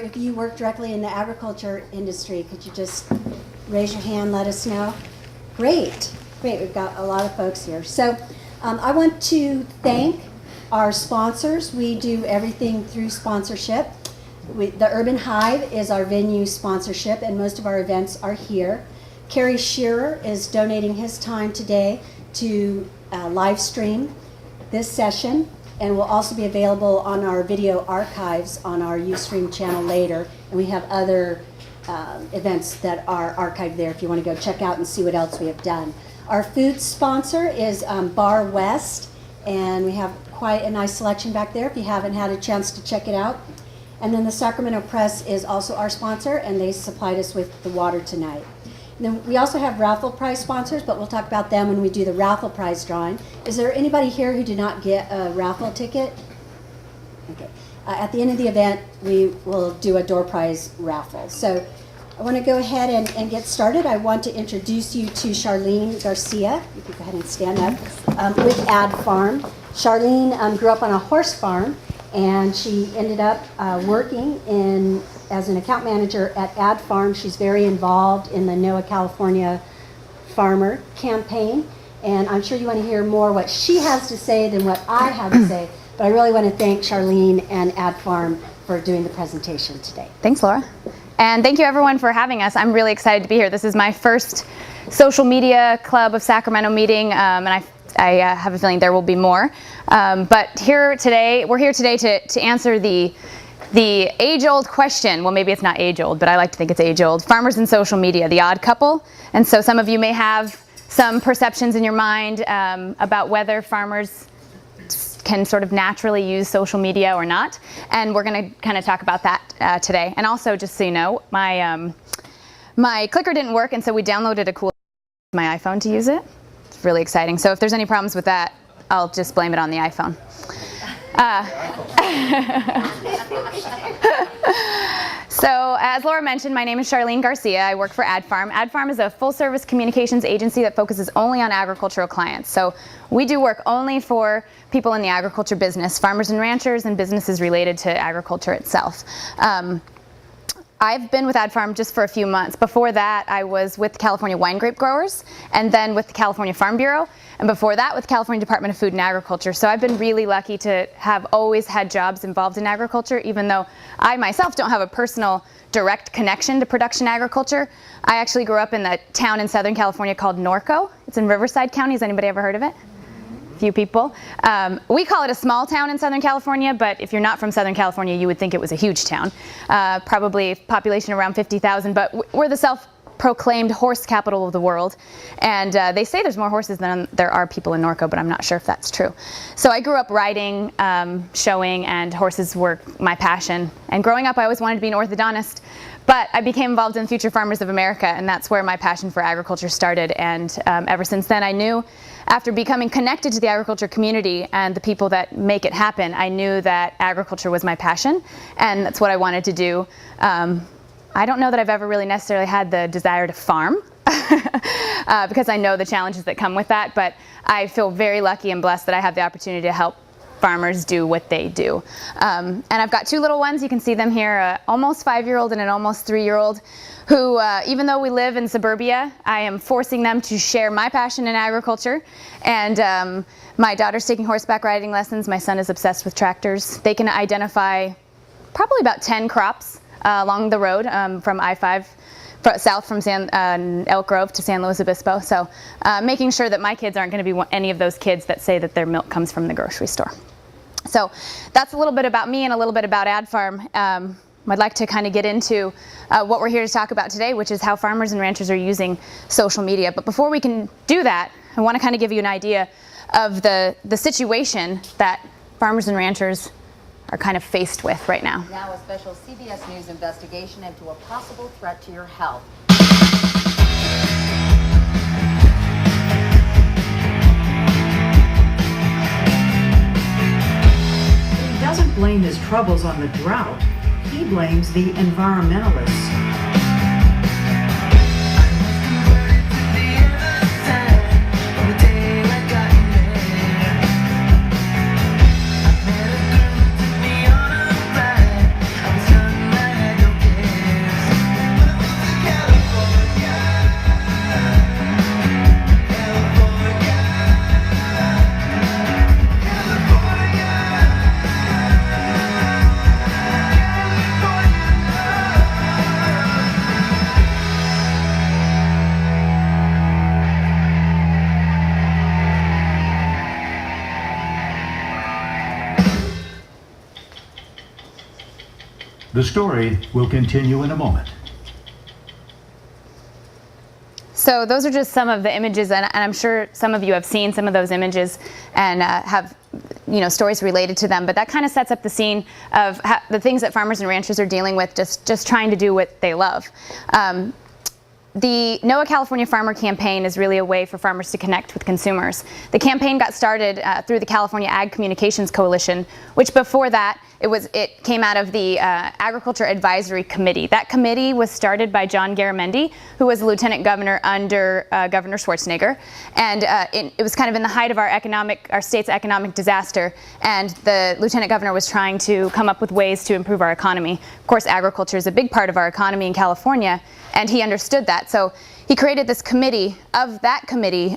if you work directly in the agriculture industry, could you just raise your hand, let us know? Great, great, we've got a lot of folks here. So I want to thank our sponsors. We do everything through sponsorship. The Urban Hive is our venue sponsorship, and most of our events are here. Kerry Shearer is donating his time today to live stream this session, and will also be available on our video archives on our Ustream channel later. And we have other events that are archived there if you want to go check out and see what else we have done. Our food sponsor is Bar West, and we have quite a nice selection back there if you haven't had a chance to check it out. And then the Sacramento Press is also our sponsor, and they supplied us with the water tonight. And then we also have raffle prize sponsors, but we'll talk about them when we do the raffle prize drawing. Is there anybody here who did not get a raffle ticket? Okay. At the end of the event, we will do a door prize raffle. So I want to go ahead and get started. I want to introduce you to Charlene Garcia. You can go ahead and stand up, with Ad Farm. Charlene grew up on a horse farm, and she ended up working as an account manager at Ad Farm. She's very involved in the NOAA California Farmer campaign, and I'm sure you want to hear more what she has to say than what I have to say, but I really want to thank Charlene and Ad Farm for doing the presentation today. Thanks, Laura. And thank you everyone for having us. I'm really excited to be here. This is my first Social Media Club of Sacramento meeting, and I have a feeling there will be more. But we're here today to answer the age-old question. Well, maybe it's not age-old, but I like to think it's age-old. Farmers and social media, the odd couple. And so some of you may have some perceptions in your mind about whether farmers can sort of naturally use social media or not. And we're going to kind of talk about that today. And also, just so you know, my clicker didn't work, and so we downloaded a cool my iPhone to use it. It's really exciting. So if there's any problems with that, I'll just blame it on the iPhone. So as Laura mentioned, my name is Charlene Garcia. I work for Ad Farm. Ad Farm is a full-service communications agency that focuses only on agricultural clients. So we do work only for people in the agriculture business, farmers and ranchers and businesses related to agriculture itself. I've been with Ad Farm just for a few months. Before that, I was with California Wine Grape Growers, and then with the California Farm Bureau, and before that with California Department of Food and Agriculture. So I've been really lucky to have always had jobs involved in agriculture, even though I myself don't have a personal direct connection to production agriculture. I actually grew up in a town in Southern California called Norco. It's in Riverside County. Has anybody ever heard of it? Few people. We call it a small town in Southern California, but if you're not from Southern California, you would think it was a huge town. Probably population around 50,000, but we're the self-proclaimed horse capital of the world. And they say there's more horses than there are people in Norco, but I'm not sure if that's true. So I grew up riding, showing, and horses were my passion. And growing up, I always wanted to be an orthodontist. But I became involved in Future Farmers of America, and that's where my passion for agriculture started. And ever since then, I knew, after becoming connected to the agriculture community and the people that make it happen, I knew that agriculture was my passion, and that's what I wanted to do. I don't know that I've ever really necessarily had the desire to farm, because I know the challenges that come with that, but I feel very lucky and blessed that I have the opportunity to help farmers do what they do. And I've got two little ones. You can see them here, an almost 5-year-old and an almost 3-year-old, who, even though we live in suburbia, I am forcing them to share my passion in agriculture. And my daughter's taking horseback riding lessons. My son is obsessed with tractors. They can identify probably about 10 crops along the road from I-5 south from Elk Grove to San Luis Obispo. So making sure that my kids aren't going to be any of those kids that say that their milk comes from the grocery store. So that's a little bit about me and a little bit about Ad Farm. I'd like to kind of get into what we're here to talk about today, which is how farmers and ranchers are using social media. But before we can do that, I want to kind of give you an idea of the situation that farmers and ranchers are kind of faced with right now. Now a special CBS News investigation into a possible threat to your health. He doesn't blame his troubles on the drought. He blames the environmentalists. The story will continue in a moment. So those are just some of the images, and I'm sure some of you have seen some of those images and have stories related to them, but that kind of sets up the scene of the things that farmers and ranchers are dealing with, just trying to do what they love. The NOAA California Farmer Campaign is really a way for farmers to connect with consumers. The campaign got started through the California Ag Communications Coalition, which before that, it came out of the Agriculture Advisory Committee. That committee was started by John Garamendi, who was lieutenant governor under Governor Schwarzenegger, and it was kind of in the height of our state's economic disaster, and the lieutenant governor was trying to come up with ways to improve our economy. Of course, agriculture is a big part of our economy in California, and he understood that. So he created this committee. Of that committee,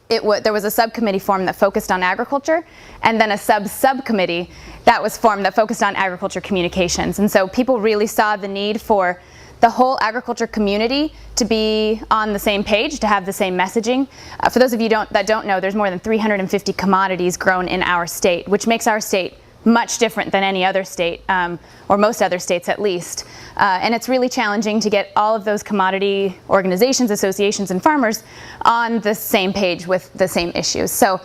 there was a subcommittee formed that focused on agriculture, and then a subcommittee that was formed that focused on agriculture communications. And so people really saw the need for the whole agriculture community to be on the same page, to have the same messaging. For those of you that don't know, there's more than 350 commodities grown in our state, which makes our state much different than any other state, or most other states at least. And it's really challenging to get all of those commodity organizations, associations, and farmers on the same page with the same issues. So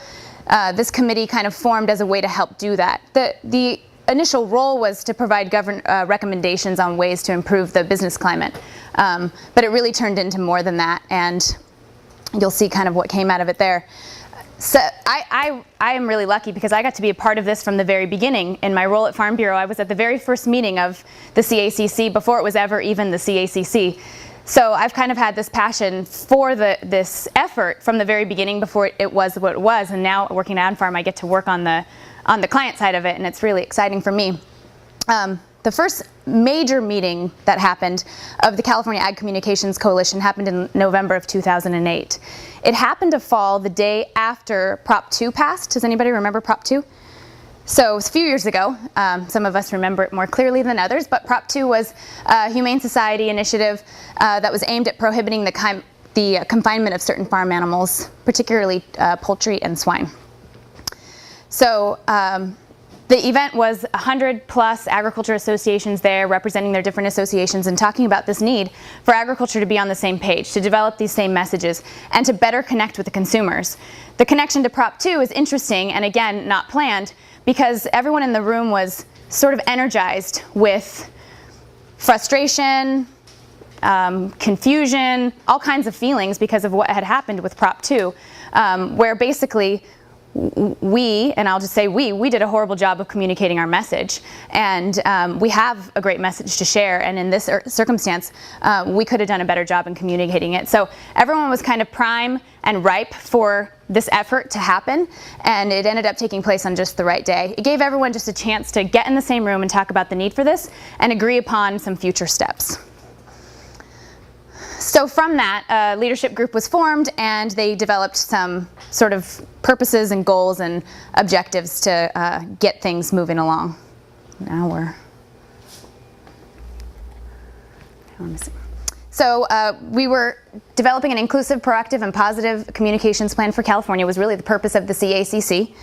this committee kind of formed as a way to help do that. The initial role was to provide recommendations on ways to improve the business climate. But it really turned into more than that, and you'll see kind of what came out of it there. So I am really lucky because I got to be a part of this from the very beginning. In my role at Farm Bureau, I was at the very first meeting of the CACC before it was ever even the CACC. So I've kind of had this passion for this effort from the very beginning before it was what it was. And now working at AdFarm, I get to work on the client side of it, and it's really exciting for me. The first major meeting that happened of the California Ag Communications Coalition happened in November of 2008. It happened to fall the day after Prop 2 passed. Does anybody remember Prop 2? So it was a few years ago. Some of us remember it more clearly than others, but Prop 2 was a Humane Society initiative that was aimed at prohibiting the confinement of certain farm animals, particularly poultry and swine. So the event was 100+ agriculture associations there representing their different associations and talking about this need for agriculture to be on the same page, to develop these same messages, and to better connect with the consumers. The connection to Prop 2 is interesting, and again, not planned, because everyone in the room was sort of energized with frustration, confusion, all kinds of feelings because of what had happened with Prop 2, where basically and I'll just say we did a horrible job of communicating our message, and we have a great message to share, and in this circumstance we could have done a better job in communicating it. So everyone was kind of prime and ripe for this effort to happen, and it ended up taking place on just the right day. It gave everyone just a chance to get in the same room and talk about the need for this and agree upon some future steps. So from that, a leadership group was formed, and they developed some sort of purposes and goals and objectives to get things moving along. So we were developing an inclusive, proactive, and positive communications plan for California was really the purpose of the CACC.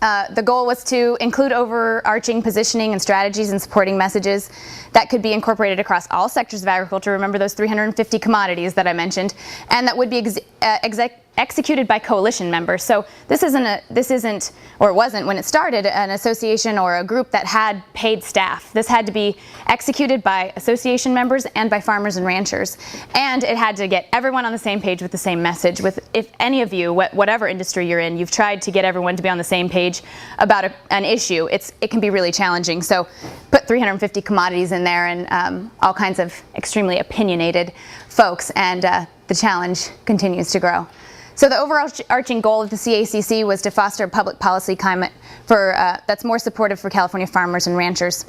The goal was to include overarching positioning and strategies and supporting messages that could be incorporated across all sectors of agriculture. Remember those 350 commodities that I mentioned, and that would be executed by coalition members. So this isn't, or it wasn't when it started, an association or a group that had paid staff. This had to be executed by association members and by farmers and ranchers. And it had to get everyone on the same page with the same message. If any of you, whatever industry you're in, you've tried to get everyone to be on the same page about an issue, it can be really challenging. So put 350 commodities in there and all kinds of extremely opinionated folks, and the challenge continues to grow. So the overarching goal of the CACC was to foster a public policy climate that's more supportive for California farmers and ranchers.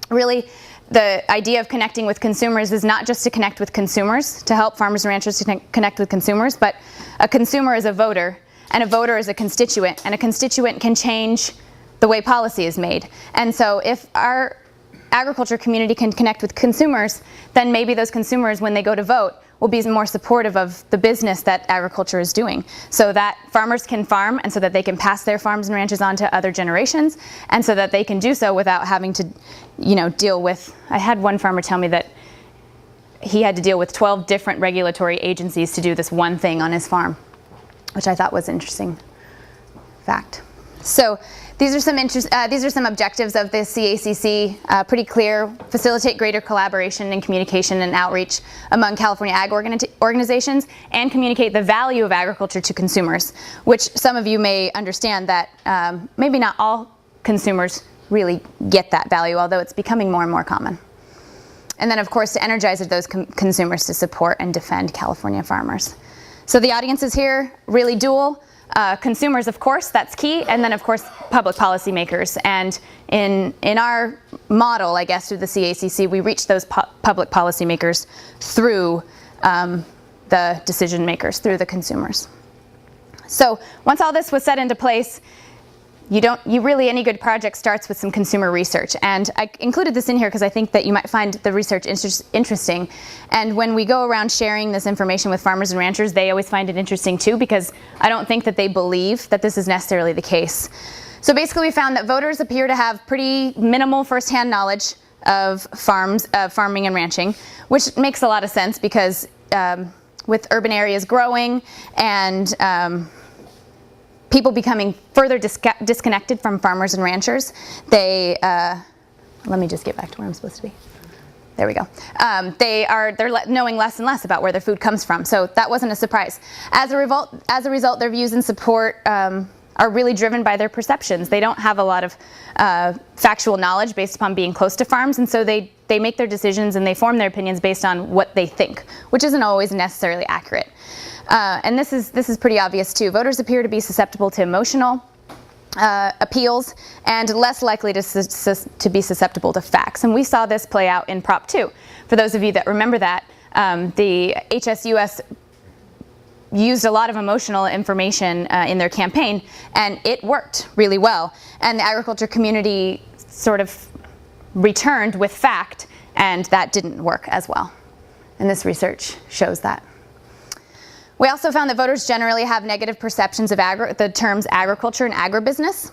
Really, the idea of connecting with consumers is not just to connect with consumers, to help farmers and ranchers to connect with consumers, but a consumer is a voter, and a voter is a constituent, and a constituent can change the way policy is made. And so if our agriculture community can connect with consumers, then maybe those consumers, when they go to vote, will be more supportive of the business that agriculture is doing, so that farmers can farm and so that they can pass their farms and ranches on to other generations, and so that they can do so without having to, deal with, I had one farmer tell me that he had to deal with 12 different regulatory agencies to do this one thing on his farm, which I thought was an interesting fact. So these are some objectives of the CACC, pretty clear: facilitate greater collaboration and communication and outreach among California ag organizations, and communicate the value of agriculture to consumers, which some of you may understand that maybe not all consumers really get that value, although it's becoming more and more common. And then, of course, to energize those consumers to support and defend California farmers. So the audiences here really dual. Consumers, of course, that's key, and then, of course, public policymakers. And in our model, I guess, through the CACC, we reach those public policymakers through the decision makers, through the consumers. So once all this was set into place, any good project starts with some consumer research. And I included this in here because I think that you might find the research interesting. And when we go around sharing this information with farmers and ranchers, they always find it interesting too, because I don't think that they believe that this is necessarily the case. So basically we found that voters appear to have pretty minimal firsthand knowledge of farming and ranching, which makes a lot of sense because with urban areas growing and people becoming further disconnected from farmers and ranchers, let me just get back to where I'm supposed to be. There we go. They're knowing less and less about where their food comes from, so that wasn't a surprise. As a result, their views and support are really driven by their perceptions. They don't have a lot of factual knowledge based upon being close to farms, and so they make their decisions and they form their opinions based on what they think, which isn't always necessarily accurate. And this is pretty obvious too. Voters appear to be susceptible to emotional appeals and less likely to be susceptible to facts. And we saw this play out in Prop 2. For those of you that remember that, the HSUS used a lot of emotional information in their campaign, and it worked really well. And the agriculture community sort of returned with fact, and that didn't work as well. And this research shows that. We also found that voters generally have negative perceptions of the terms agriculture and agribusiness,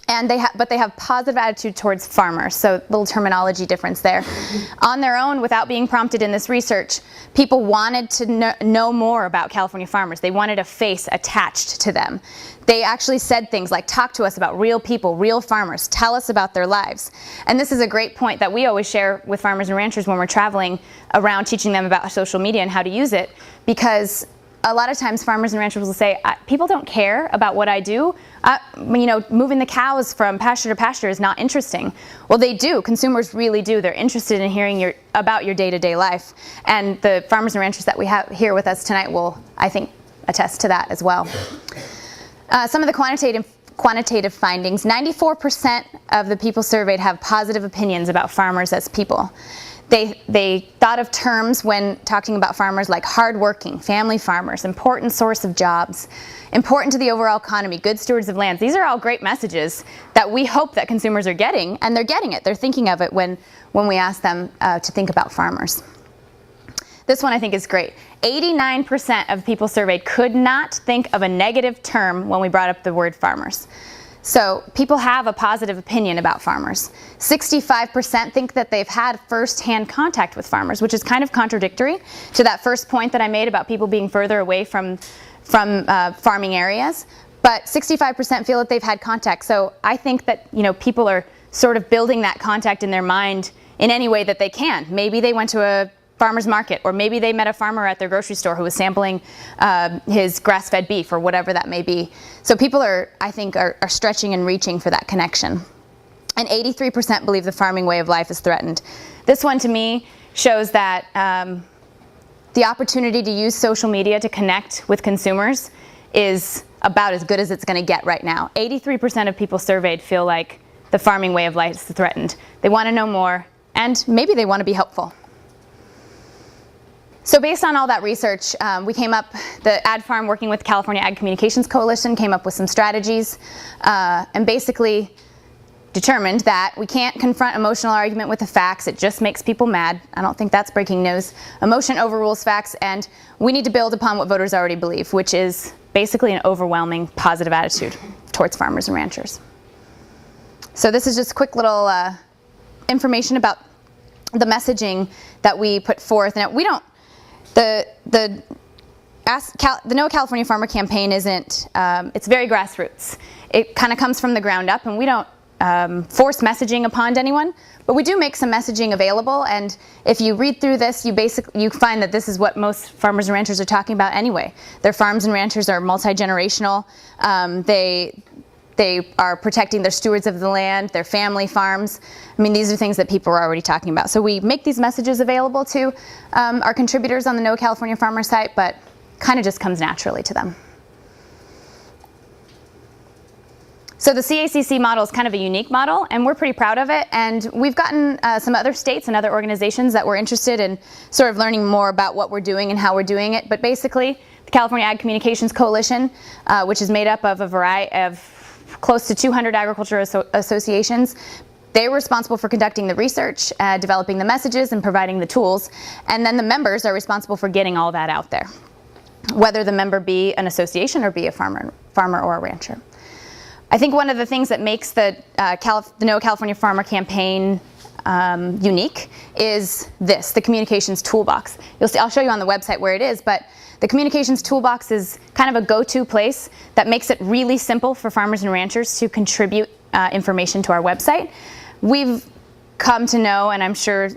and but they have positive attitude towards farmers, so little terminology difference there. On their own, without being prompted in this research, people wanted to know more about California farmers. They wanted a face attached to them. They actually said things like, talk to us about real people, real farmers, tell us about their lives. And this is a great point that we always share with farmers and ranchers when we're traveling around teaching them about social media and how to use it, because a lot of times farmers and ranchers will say, people don't care about what I do. Moving the cows from pasture to pasture is not interesting. Well, they do. Consumers really do. They're interested in hearing about your day-to-day life. And the farmers and ranchers that we have here with us tonight will, I think, attest to that as well. Some of the quantitative findings: 94% of the people surveyed have positive opinions about farmers as people. They thought of terms when talking about farmers like hardworking, family farmers, important source of jobs, important to the overall economy, good stewards of lands. These are all great messages that we hope that consumers are getting, and they're getting it. They're thinking of it when we ask them to think about farmers. This one I think is great. 89% of people surveyed could not think of a negative term when we brought up the word farmers. So people have a positive opinion about farmers. 65% think that they've had first-hand contact with farmers, which is kind of contradictory to that first point that I made about people being further away from farming areas. But 65% feel that they've had contact. So I think that people are sort of building that contact in their mind in any way that they can. Maybe they went to a farmer's market, or maybe they met a farmer at their grocery store who was sampling his grass-fed beef, or whatever that may be. So people I think are stretching and reaching for that connection. And 83% believe the farming way of life is threatened. This one to me shows that the opportunity to use social media to connect with consumers is about as good as it's going to get right now. 83% of people surveyed feel like the farming way of life is threatened. They want to know more, and maybe they want to be helpful. So based on all that research, we came up, the Ad Farm, working with California Ag Communications Coalition, came up with some strategies. And basically, determined that we can't confront emotional argument with the facts. It just makes people mad. I don't think that's breaking news. Emotion overrules facts, and we need to build upon what voters already believe, which is basically an overwhelming positive attitude towards farmers and ranchers. So this is just quick little information about the messaging that we put forth. Now, we don't, the No California Farmer campaign isn't, it's very grassroots. It kind of comes from the ground up, and we don't force messaging upon anyone, but we do make some messaging available, and if you read through this, you find that this is what most farmers and ranchers are talking about anyway. Their farms and ranchers are multi-generational. They are protecting their stewards of the land, their family farms. I mean, these are things that people are already talking about. So we make these messages available to our contributors on the No California Farmer site, but kind of just comes naturally to them. So the CACC model is kind of a unique model, and we're pretty proud of it. And we've gotten some other states and other organizations that were interested in sort of learning more about what we're doing and how we're doing it. But basically, the California Ag Communications Coalition, which is made up of a variety of close to 200 agriculture associations, they were responsible for conducting the research, developing the messages, and providing the tools. And then the members are responsible for getting all that out there, whether the member be an association or be a farmer or a rancher. I think one of the things that makes the No California Farmer campaign unique is this, the communications toolbox. You'll see, I'll show you on the website where it is, but the communications toolbox is kind of a go-to place that makes it really simple for farmers and ranchers to contribute information to our website. We've come to know, and I'm sure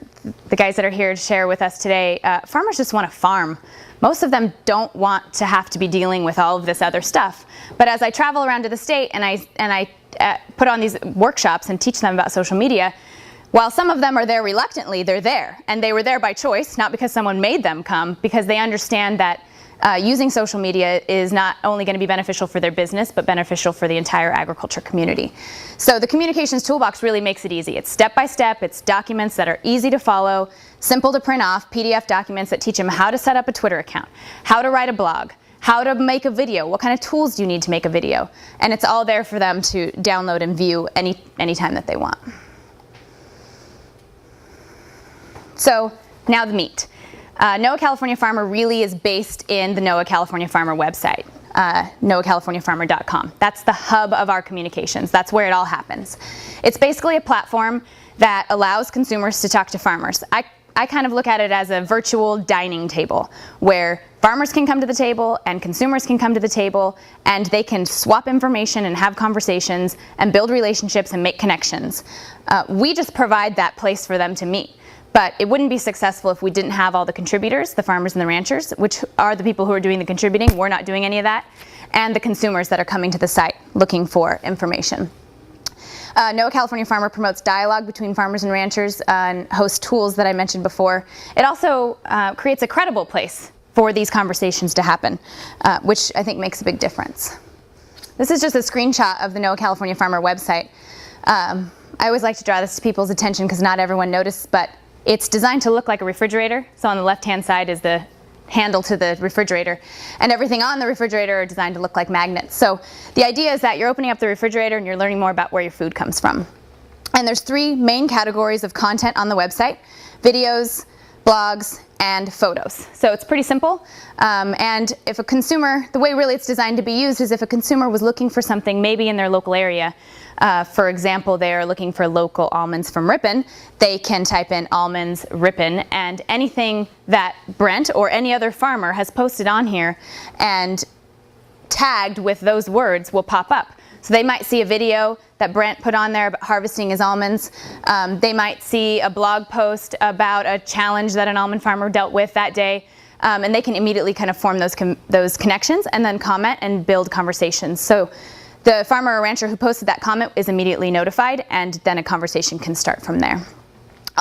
the guys that are here to share with us today, farmers just want to farm. Most of them don't want to have to be dealing with all of this other stuff. But as I travel around to the state and I put on these workshops and teach them about social media, while some of them are there reluctantly, they're there. And they were there by choice, not because someone made them come, because they understand that using social media is not only going to be beneficial for their business, but beneficial for the entire agriculture community. So the communications toolbox really makes it easy. It's step by step, it's documents that are easy to follow, simple to print off, PDF documents that teach them how to set up a Twitter account, how to write a blog, how to make a video, what kind of tools do you need to make a video, and it's all there for them to download and view anytime that they want. So now the meat. NOAA California Farmer really is based in the NOAA California Farmer website, NOAACaliforniaFarmer.com. That's the hub of our communications. That's where it all happens. It's basically a platform that allows consumers to talk to farmers. I kind of look at it as a virtual dining table where farmers can come to the table and consumers can come to the table, and they can swap information and have conversations and build relationships and make connections. We just provide that place for them to meet. But it wouldn't be successful if we didn't have all the contributors, the farmers and the ranchers, which are the people who are doing the contributing. We're not doing any of that. And the consumers that are coming to the site looking for information. NOAA California Farmer promotes dialogue between farmers and ranchers and hosts tools that I mentioned before. It also creates a credible place for these conversations to happen, which I think makes a big difference. This is just a screenshot of the NOAA California Farmer website. I always like to draw this to people's attention because not everyone noticed, but it's designed to look like a refrigerator. So on the left-hand side is the handle to the refrigerator, and everything on the refrigerator are designed to look like magnets. So the idea is that you're opening up the refrigerator and you're learning more about where your food comes from. And there's 3 main categories of content on the website: videos, blogs, and photos. So it's pretty simple. And if a consumer, the way really it's designed to be used is if a consumer was looking for something maybe in their local area, for example, they are looking for local almonds from Ripon, they can type in almonds Ripon, and anything that Brent or any other farmer has posted on here and tagged with those words will pop up. So they might see a video that Brent put on there about harvesting his almonds. They might see a blog post about a challenge that an almond farmer dealt with that day. And they can immediately kind of form those connections and then comment and build conversations. So the farmer or rancher who posted that comment is immediately notified, and then a conversation can start from there.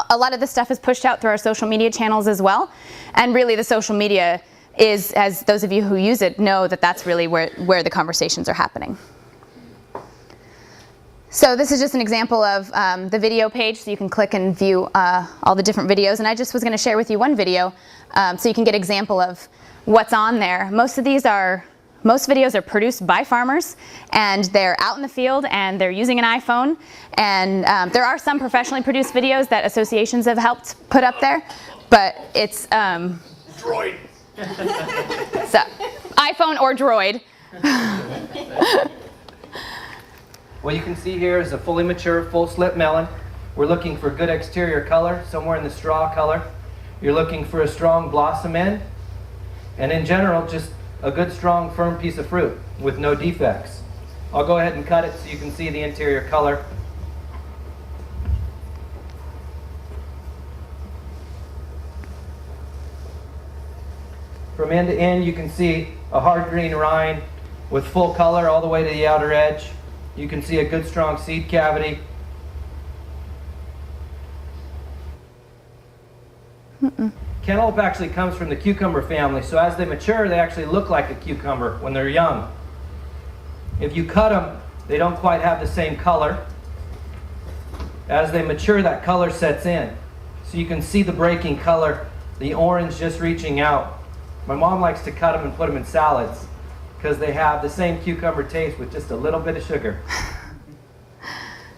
A lot of this stuff is pushed out through our social media channels as well. And really the social media is, as those of you who use it know, that that's really where the conversations are happening. So this is just an example of the video page, so you can click and view all the different videos. And I just was going to share with you one video so you can get an example of what's on there. Most of these are Most videos are produced by farmers, and they're out in the field and they're using an iPhone. And there are some professionally produced videos that associations have helped put up there, but it's Droid. so, iPhone or Droid. What you can see here is a fully mature, full slip melon. We're looking for good exterior color, somewhere in the straw color. You're looking for a strong blossom end, and in general, just a good, strong, firm piece of fruit with no defects. I'll go ahead and cut it so you can see the interior color. From end to end, you can see a hard green rind with full color all the way to the outer edge. You can see a good, strong seed cavity. Cantaloupe actually comes from the cucumber family, so as they mature, they actually look like a cucumber when they're young. If you cut them, they don't quite have the same color. As they mature, that color sets in. So you can see the breaking color, the orange just reaching out. My mom likes to cut them and put them in salads because they have the same cucumber taste with just a little bit of sugar.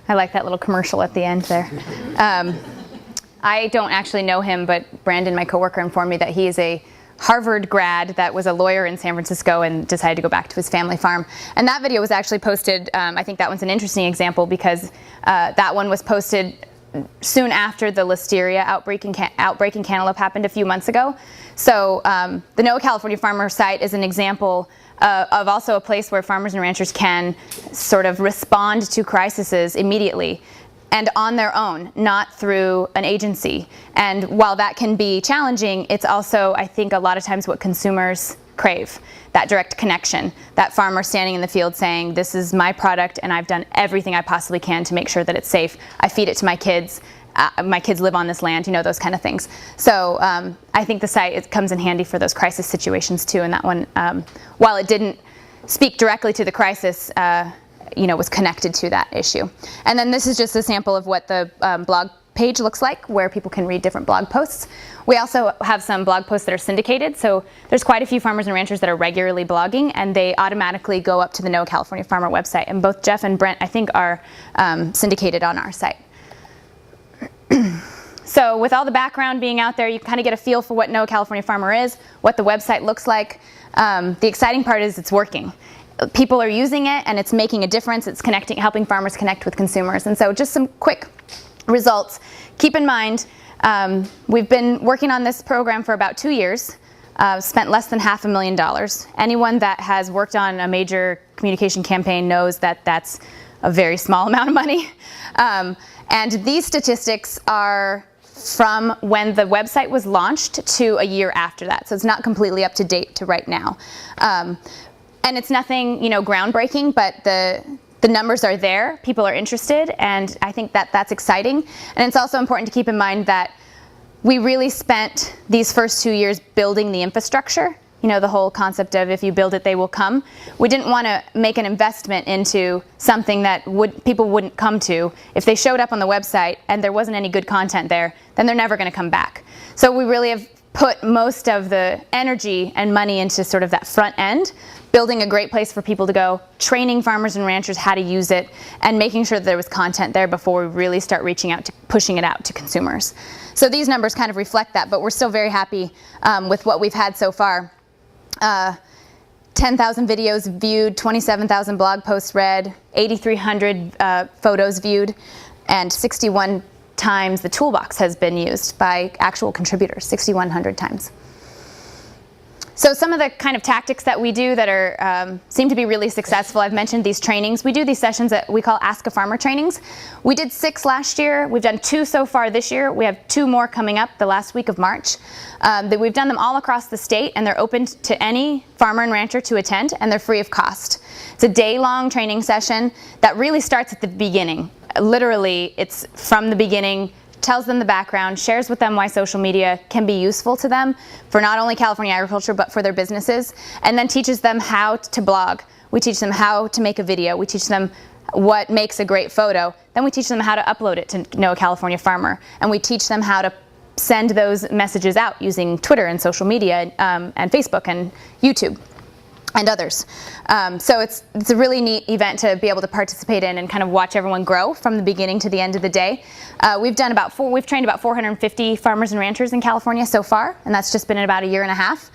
I like that little commercial at the end there. I don't actually know him, but Brandon, my coworker, informed me that he is a Harvard grad that was a lawyer in San Francisco and decided to go back to his family farm. And that video was actually posted, I think that one's an interesting example because that one was posted soon after the listeria outbreak in cantaloupe happened a few months ago. So the NOAA California Farmer site is an example of also a place where farmers and ranchers can sort of respond to crises immediately and on their own, not through an agency. And while that can be challenging, it's also, I think, a lot of times what consumers crave, that direct connection, that farmer standing in the field saying, this is my product and I've done everything I possibly can to make sure that it's safe. I feed it to my kids live on this land, those kind of things. So I think the site comes in handy for those crisis situations too, and that one, while it didn't speak directly to the crisis, was connected to that issue. And then this is just a sample of what the blog page looks like, where people can read different blog posts. We also have some blog posts that are syndicated, so there's quite a few farmers and ranchers that are regularly blogging, and they automatically go up to the NOAA California Farmer website. And both Jeff and Brent, I think, are syndicated on our site. So with all the background being out there, you kind of get a feel for what NOAA California Farmer is, what the website looks like. The exciting part is it's working. People are using it and it's making a difference. It's helping farmers connect with consumers. And so just some quick results. Keep in mind, we've been working on this program for about 2 years, spent less than $500,000. Anyone that has worked on a major communication campaign knows that that's a very small amount of money. And these statistics are from when the website was launched to a year after that. So it's not completely up to date to right now. And it's nothing, groundbreaking, but the numbers are there. People are interested, and I think that that's exciting. And it's also important to keep in mind that we really spent these first 2 years building the infrastructure. The whole concept of if you build it, they will come. We didn't want to make an investment into something that people wouldn't come to. If they showed up on the website and there wasn't any good content there, then they're never going to come back. So we really have put most of the energy and money into sort of that front end, building a great place for people to go, training farmers and ranchers how to use it, and making sure that there was content there before we really start reaching out to pushing it out to consumers. So these numbers kind of reflect that, but we're still very happy with what we've had so far. 10,000 videos viewed, 27,000 blog posts read, 8,300 photos viewed, and 61 times the toolbox has been used by actual contributors, 6,100 times. So some of the kind of tactics that we do that are seem to be really successful, I've mentioned these trainings. We do these sessions that we call Ask a Farmer trainings. We did 6 last year. We've done 2 so far this year. We have 2 more coming up the last week of March. We've done them all across the state, and they're open to any farmer and rancher to attend, and they're free of cost. It's a day-long training session that really starts at the beginning. Literally, it's from the beginning, tells them the background, shares with them why social media can be useful to them for not only California agriculture but for their businesses, and then teaches them how to blog. We teach them how to make a video. We teach them what makes a great photo. Then we teach them how to upload it to NOAA California Farmer, and we teach them how to send those messages out using Twitter and social media and Facebook and YouTube. and others. So it's a really neat event to be able to participate in and kind of watch everyone grow from the beginning to the end of the day. We've trained about 450 farmers and ranchers in California so far, and that's just been in about a year and a half.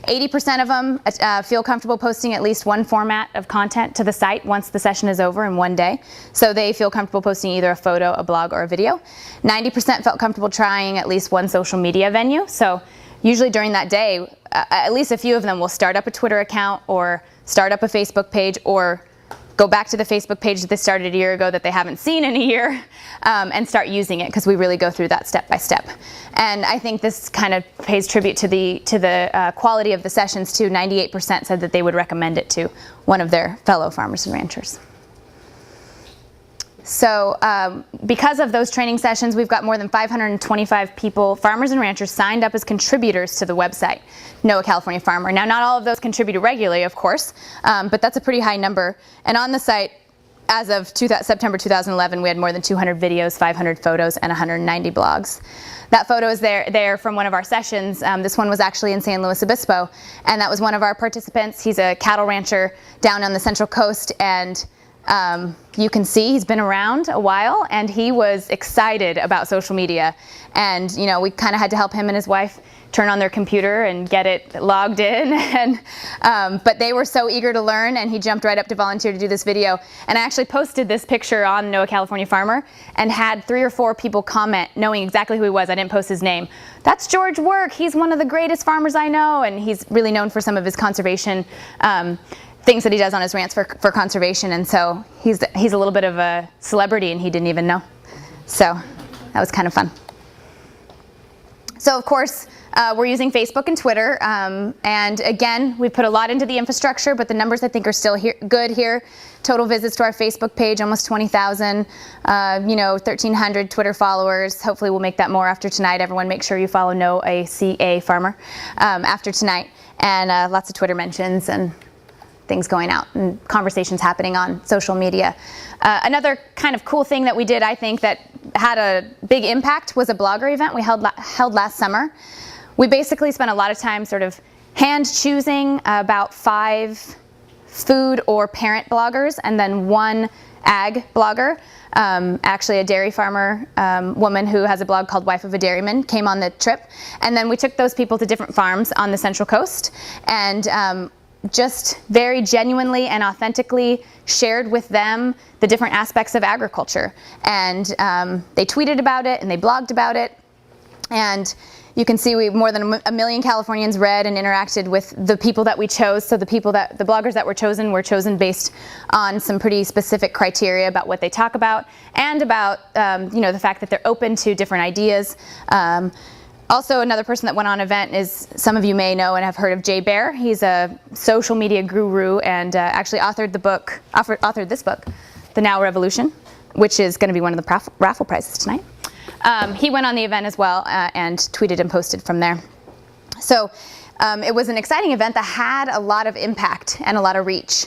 80% of them feel comfortable posting at least one format of content to the site once the session is over in one day. So they feel comfortable posting either a photo, a blog, or a video. 90% felt comfortable trying at least one social media venue. So usually during that day, at least a few of them will start up a Twitter account or start up a Facebook page or go back to the Facebook page that they started a year ago that they haven't seen in a year and start using it, because we really go through that step by step. And I think this kind of pays tribute to the quality of the sessions too. 98% said that they would recommend it to one of their fellow farmers and ranchers. So because of those training sessions, we've got more than 525 people, farmers and ranchers, signed up as contributors to the website, Know a California Farmer. Now, not all of those contribute regularly, of course, but that's a pretty high number. And on the site, as of September 2011, we had more than 200 videos, 500 photos, and 190 blogs. That photo is there from one of our sessions. This one was actually in San Luis Obispo, and that was one of our participants. He's a cattle rancher down on the Central Coast, and you can see he's been around a while, and he was excited about social media. And you know, we kind of had to help him and his wife turn on their computer and get it logged in. And but they were so eager to learn, and he jumped right up to volunteer to do this video. And I actually posted this picture on Know a California Farmer and had 3 or 4 people comment, knowing exactly who he was. I didn't post his name. That's George Work. He's one of the greatest farmers I know, and he's really known for some of his conservation things that he does on his rants for conservation, and so he's a little bit of a celebrity, and he didn't even know. So that was kind of fun. So of course, we're using Facebook and Twitter, and again, we put a lot into the infrastructure, but the numbers I think are still good here. Total visits to our Facebook page, almost 20,000, 1,300 Twitter followers. Hopefully we'll make that more after tonight. Everyone make sure you follow Know a CA Farmer after tonight, and lots of Twitter mentions and things going out and conversations happening on social media. Another kind of cool thing that we did, I think, that had a big impact was a blogger event we held last summer. We basically spent a lot of time sort of hand choosing about 5 food or parent bloggers and then 1 ag blogger. Actually a dairy farmer woman who has a blog called Wife of a Dairyman came on the trip. And then we took those people to different farms on the Central Coast and just very genuinely and authentically shared with them the different aspects of agriculture. And they tweeted about it and they blogged about it. And you can see more than 1 million Californians read and interacted with the people that we chose. So the bloggers that were chosen based on some pretty specific criteria about what they talk about and about the fact that they're open to different ideas. Also, another person that went on event is, some of you may know and have heard of Jay Baer. He's a social media guru and actually authored this book, The Now Revolution, which is going to be one of the raffle prizes tonight. He went on the event as well and tweeted and posted from there. So it was an exciting event that had a lot of impact and a lot of reach.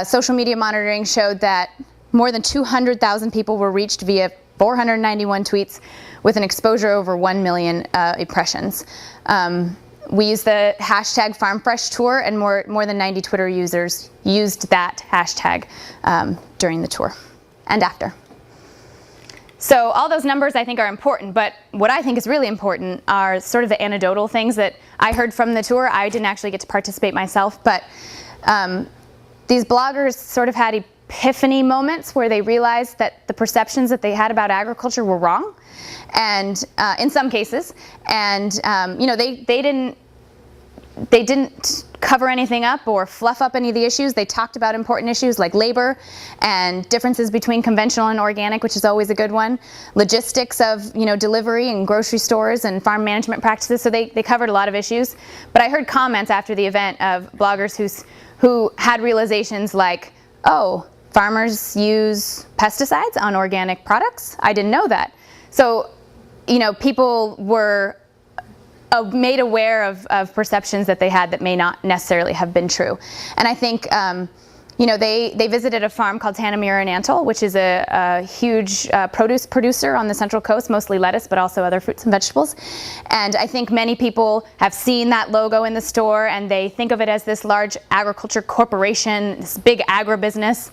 Social media monitoring showed that more than 200,000 people were reached via 491 tweets with an exposure over 1 million impressions. We used the hashtag FarmFreshTour, and more than 90 Twitter users used that hashtag during the tour and after. So all those numbers I think are important, but what I think is really important are sort of the anecdotal things that I heard from the tour. I didn't actually get to participate myself, but these bloggers sort of had epiphany moments where they realized that the perceptions that they had about agriculture were wrong, and in some cases, and they didn't cover anything up or fluff up any of the issues. They talked about important issues like labor and differences between conventional and organic, which is always a good one. Logistics of delivery and grocery stores and farm management practices. So they covered a lot of issues. But I heard comments after the event of bloggers who had realizations like, oh, farmers use pesticides on organic products? I didn't know that. So, people were made aware of perceptions that they had that may not necessarily have been true. And I think you know, they visited a farm called Tanamira in Antle, which is a huge produce producer on the Central Coast, mostly lettuce, but also other fruits and vegetables. And I think many people have seen that logo in the store, and they think of it as this large agriculture corporation, this big agribusiness.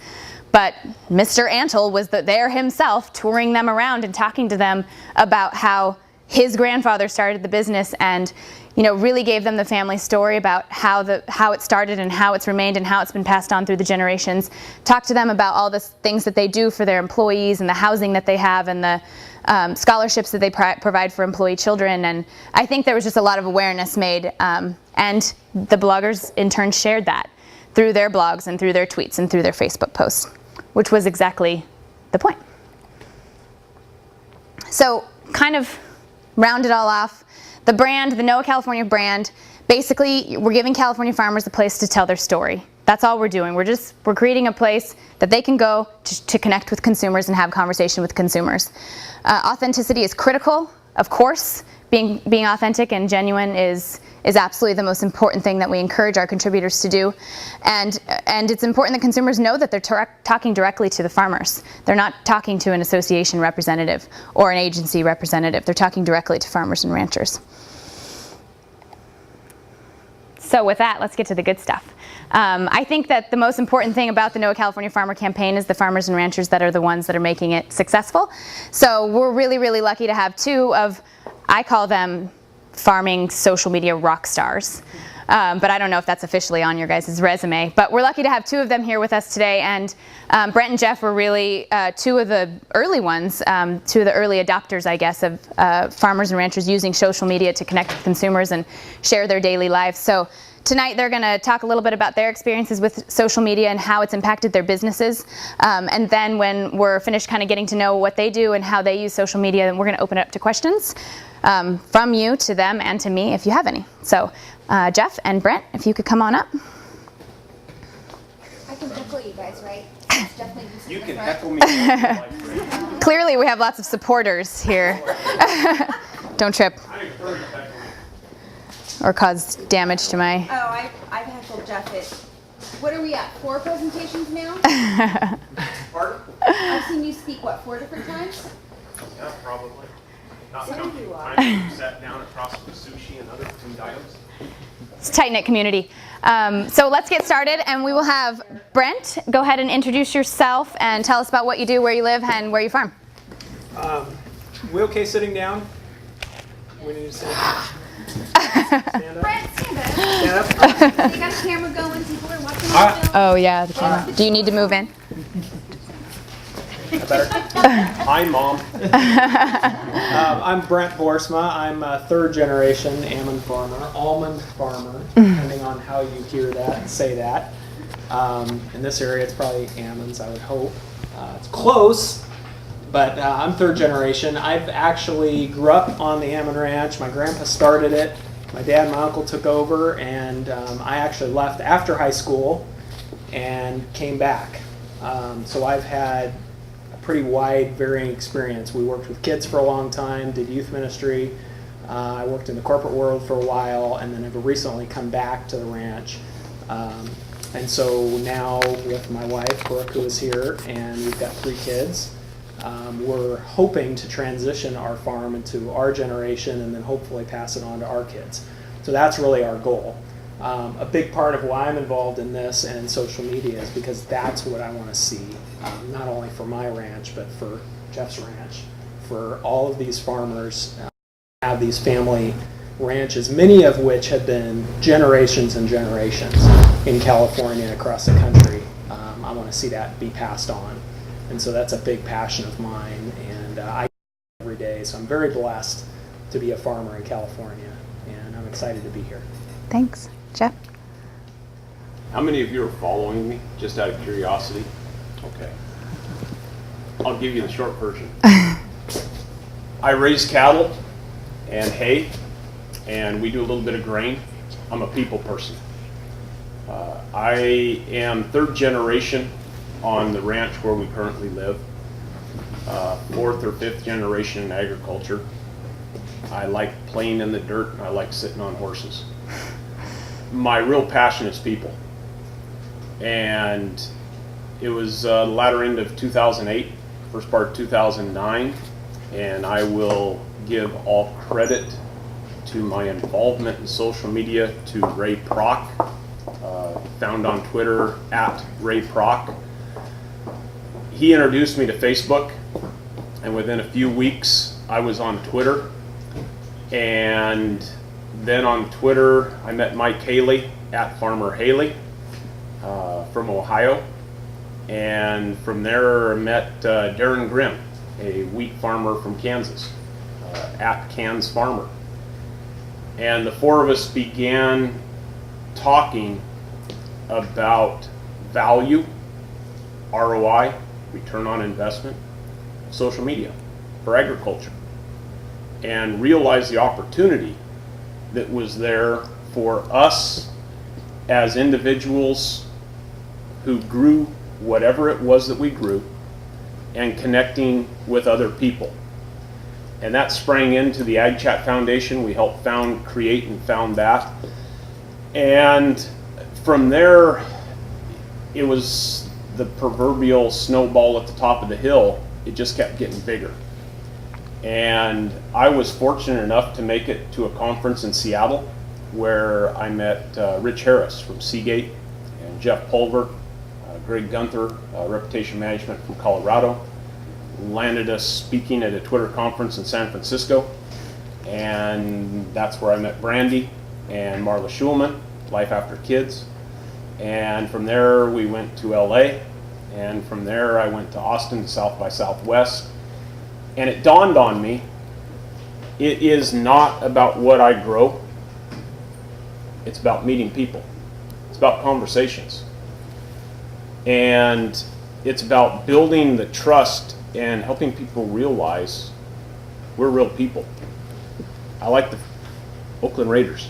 But Mr. Antle was there himself, touring them around and talking to them about how his grandfather started the business, and you know, really gave them the family story about how it started and how it's remained and how it's been passed on through the generations. Talked to them about all the things that they do for their employees and the housing that they have and the scholarships that they provide for employee children. And I think there was just a lot of awareness made, and the bloggers in turn shared that through their blogs and through their tweets and through their Facebook posts, which was exactly the point. So kind of round it all off, the brand, the NOAH California brand, basically we're giving California farmers a place to tell their story. That's all we're doing. We're creating a place that they can go to connect with consumers and have conversation with consumers. Authenticity is critical, of course. Being authentic and genuine is absolutely the most important thing that we encourage our contributors to do. And it's important that consumers know that they're talking directly to the farmers. They're not talking to an association representative or an agency representative. They're talking directly to farmers and ranchers. So with that, let's get to the good stuff. I think that the most important thing about the NOAH California Farmer Campaign is the farmers and ranchers that are the ones that are making it successful. So we're really, really lucky to have two of, I call them farming social media rock stars. But I don't know if that's officially on your guys' resume. But we're lucky to have two of them here with us today. And Brent and Jeff were really two of the early ones, two of the early adopters, I guess, of farmers and ranchers using social media to connect with consumers and share their daily lives. So tonight they're going to talk a little bit about their experiences with social media and how it's impacted their businesses. And then when we're finished kind of getting to know what they do and how they use social media, then we're going to open it up to questions from you to them and to me if you have any. So Jeff and Brent, if you could come on up. I can heckle you guys, right? It's definitely You can heckle me. Like Clearly we have lots of supporters here. Don't trip or cause damage to my... Oh, I've heckled Jeff at, what are we at, 4 presentations now? Pardon? I've seen you speak, what, 4 different times? Yeah, probably. Not Some of you are. time you sat down across from sushi and other food items. It's a tight-knit community. So let's get started, and we will have Brent go ahead and introduce yourself and tell us about what you do, where you live, and where you farm. We okay sitting down? We need to sit down. Stand up. Brent, stand up. Stand up. They got a camera going, people are watching All right. the film. Oh yeah, the camera. Do you need to move in? Better. Hi, Mom. I'm Brent Boersma. I'm a 3rd generation almond farmer, depending on how you hear that and say that. In this area, it's probably almonds, I would hope. It's close, but I'm 3rd generation. I've actually grew up on the almond ranch. My grandpa started it. My dad and my uncle took over, and I actually left after high school and came back. So I've had pretty wide, varying experience. We worked with kids for a long time, did youth ministry. I worked in the corporate world for a while, and then I've recently come back to the ranch. And so now with my wife, Brooke, who is here, and we've got 3 kids, we're hoping to transition our farm into our generation and then hopefully pass it on to our kids. So that's really our goal. A big part of why I'm involved in this and social media is because that's what I want to see, not only for my ranch, but for Jeff's ranch, for all of these farmers have these family ranches, many of which have been generations and generations in California and across the country. I want to see that be passed on. And so that's a big passion of mine, and I do it every day. So I'm very blessed to be a farmer in California, and I'm excited to be here. Thanks. Jeff? How many of you are following me, just out of curiosity? Okay. I'll give you the short version. I raise cattle and hay, and we do a little bit of grain. I'm a people person. I am 3rd generation on the ranch where we currently live. 4th or 5th generation in agriculture. I like playing in the dirt, and I like sitting on horses. My real passion is people. And It was the latter end of 2008, first part of 2009, and I will give all credit to my involvement in social media to Ray Prock, found on Twitter at Ray Prock. He introduced me to Facebook, and within a few weeks I was on Twitter. And then on Twitter I met Mike Haley at Farmer Haley from Ohio. And from there I met Darren Grimm, a wheat farmer from Kansas, at Cans Farmer. And the four of us began talking about value, ROI, return on investment, social media for agriculture, and realized the opportunity that was there for us as individuals who grew whatever it was that we grew and connecting with other people. And that sprang into the Ag Chat Foundation. We helped create and found that. And from there, it was the proverbial snowball at the top of the hill. It just kept getting bigger. And I was fortunate enough to make it to a conference in Seattle where I met Rich Harris from Seagate and Jeff Pulver, Greg Gunther, Reputation Management from Colorado. Landed us speaking at a Twitter conference in San Francisco. And that's where I met Brandy and Marla Schulman, Life After Kids. And from there we went to LA. And from there I went to Austin to South by Southwest. And it dawned on me, it is not about what I grow. It's about meeting people. It's about conversations. And it's about building the trust and helping people realize we're real people. I like the Oakland Raiders.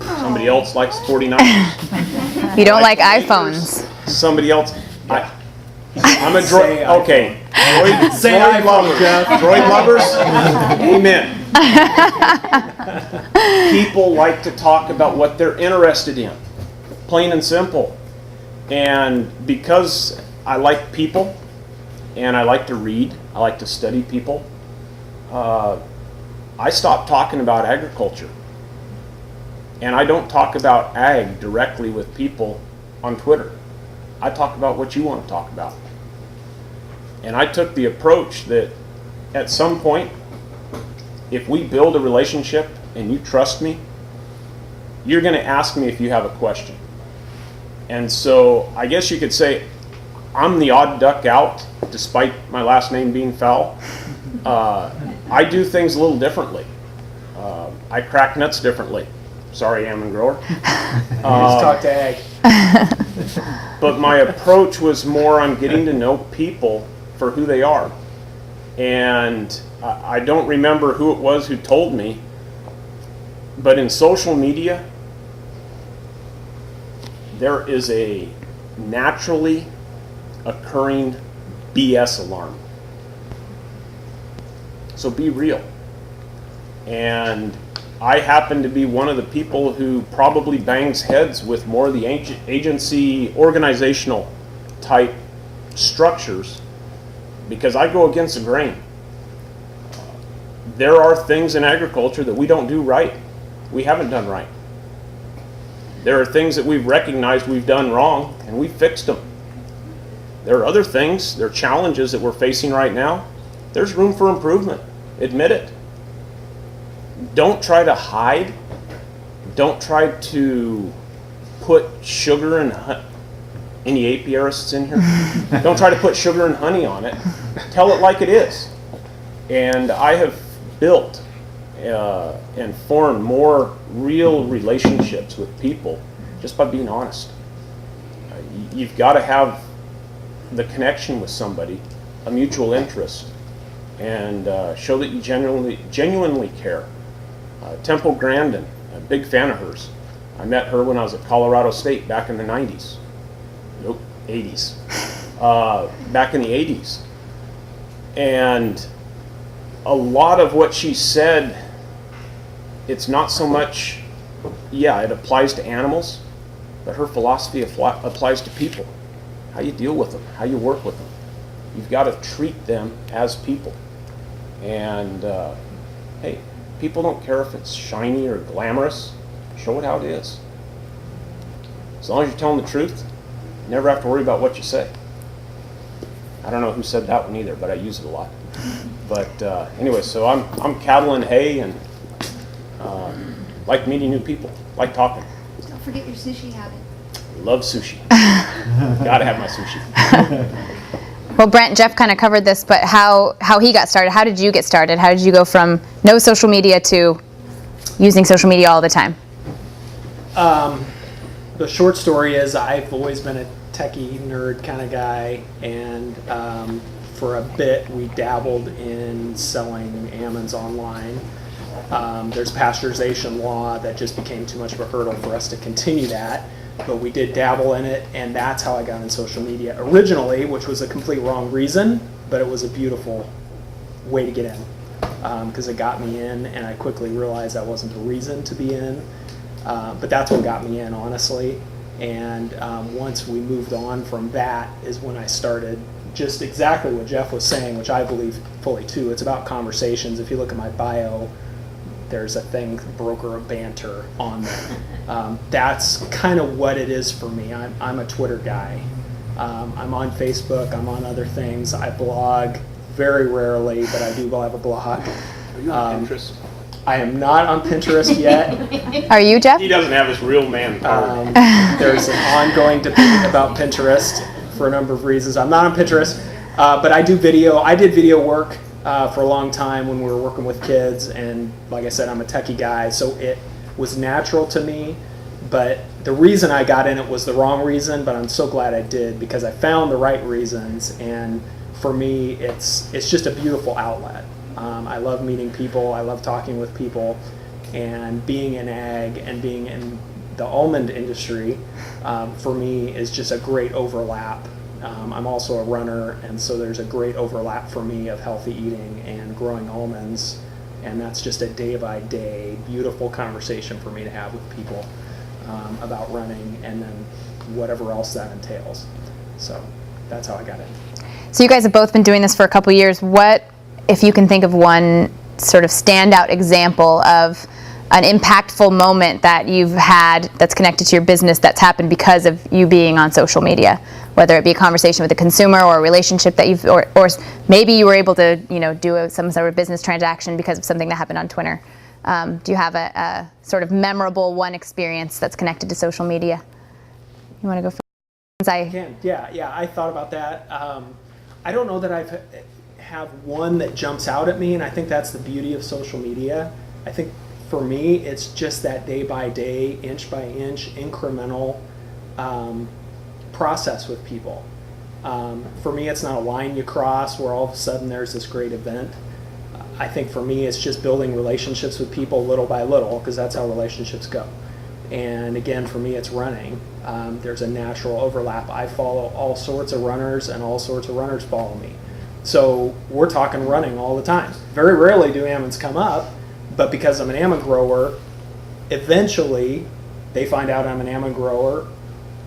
Somebody else likes the 49ers. You don't like iPhones. Somebody else. I'm a droid. Okay. Say Droid iPhone, lovers. Jeff. Droid lovers. Amen. People like to talk about what they're interested in. Plain and simple. And because I like people and I like to read, I like to study people, I stopped talking about agriculture. And I don't talk about ag directly with people on Twitter. I talk about what you want to talk about. And I took the approach that at some point, if we build a relationship and you trust me, you're going to ask me if you have a question. And so I guess you could say I'm the odd duck out, despite my last name being Fowl. I do things a little differently. I crack nuts differently. Sorry, almond grower. Let's talk to ag. But my approach was more on getting to know people for who they are. And I don't remember who it was who told me, but in social media, there is a naturally occurring BS alarm. So be real. And I happen to be one of the people who probably bangs heads with more of the agency organizational type structures because I go against the grain. There are things in agriculture that we don't do right. We haven't done right. There are things that we've recognized we've done wrong and we fixed them. There are other things, there are challenges that we're facing right now. There's room for improvement. Admit it. Don't try to hide. Don't try to put sugar and any apiarists in here? Don't try to put sugar and honey on it. Tell it like it is. And I have built and formed more real relationships with people just by being honest. You've got to have the connection with somebody, a mutual interest, and show that you genuinely care. Temple Grandin, a big fan of hers. I met her when I was at Colorado State back in the 90s. Nope, 80s. Back in the 80s. And a lot of what she said, it's not so much, yeah, it applies to animals, but her philosophy applies to people. how you deal with them, how you work with them. You've got to treat them as people. And hey, people don't care if it's shiny or glamorous. Show it how it is. As long as you're telling the truth, you never have to worry about what you say. I don't know who said that one either, but I use it a lot. But anyway, so I'm cattle and hay, and like meeting new people, like talking. Don't forget your sushi habit. Love sushi. Gotta have my sushi. Well, Brent, Jeff kind of covered this, but how he got started. How did you get started? How did you go from no social media to using social media all the time? The short story is I've always been a techie nerd kind of guy, and for a bit we dabbled in selling almonds online. There's pasteurization law that just became too much of a hurdle for us to continue that, but we did dabble in it, and that's how I got in social media originally, which was a complete wrong reason, but it was a beautiful way to get in, because it got me in, and I quickly realized that wasn't a reason to be in, but that's what got me in, honestly. And once we moved on from that is when I started just exactly what Jeff was saying, which I believe fully too. It's about conversations. If you look at my bio, there's a thing, broker of banter, on there. That's kind of what it is for me. I'm a Twitter guy. I'm on Facebook. I'm on other things. I blog very rarely, but I do have a blog. Are you on Pinterest? I am not on Pinterest yet. Are you, Jeff? He doesn't have his real man card. There's an ongoing debate about Pinterest for a number of reasons. I'm not on Pinterest, but I do video. I did video work for a long time when we were working with kids, and like I said, I'm a techie guy, so it was natural to me. But the reason I got in it was the wrong reason, but I'm so glad I did, because I found the right reasons, and for me, it's just a beautiful outlet. I love meeting people. I love talking with people, and being in ag and being in the almond industry, for me, is just a great overlap. I'm also a runner, and so there's a great overlap for me of healthy eating and growing almonds, and that's just a day-by-day beautiful conversation for me to have with people about running, and then whatever else that entails. So that's how I got in. So you guys have both been doing this for a couple years. What, if you can think of one sort of standout example of an impactful moment that you've had that's connected to your business that's happened because of you being on social media, whether it be a conversation with a consumer or a relationship that you've, or maybe you were able to, do some sort of business transaction because of something that happened on Twitter. Do you have a sort of memorable one experience that's connected to social media? You want to go first? Yeah, I thought about that. I don't know that I have one that jumps out at me, and I think that's the beauty of social media. I think for me, it's just that day by day, inch by inch, incremental process with people. For me, it's not a line you cross where all of a sudden there's this great event. I think for me, it's just building relationships with people little by little, because that's how relationships go. And again, for me, it's running. There's a natural overlap. I follow all sorts of runners, and all sorts of runners follow me. So we're talking running all the time. Very rarely do almonds come up, but because I'm an almond grower, eventually they find out I'm an almond grower,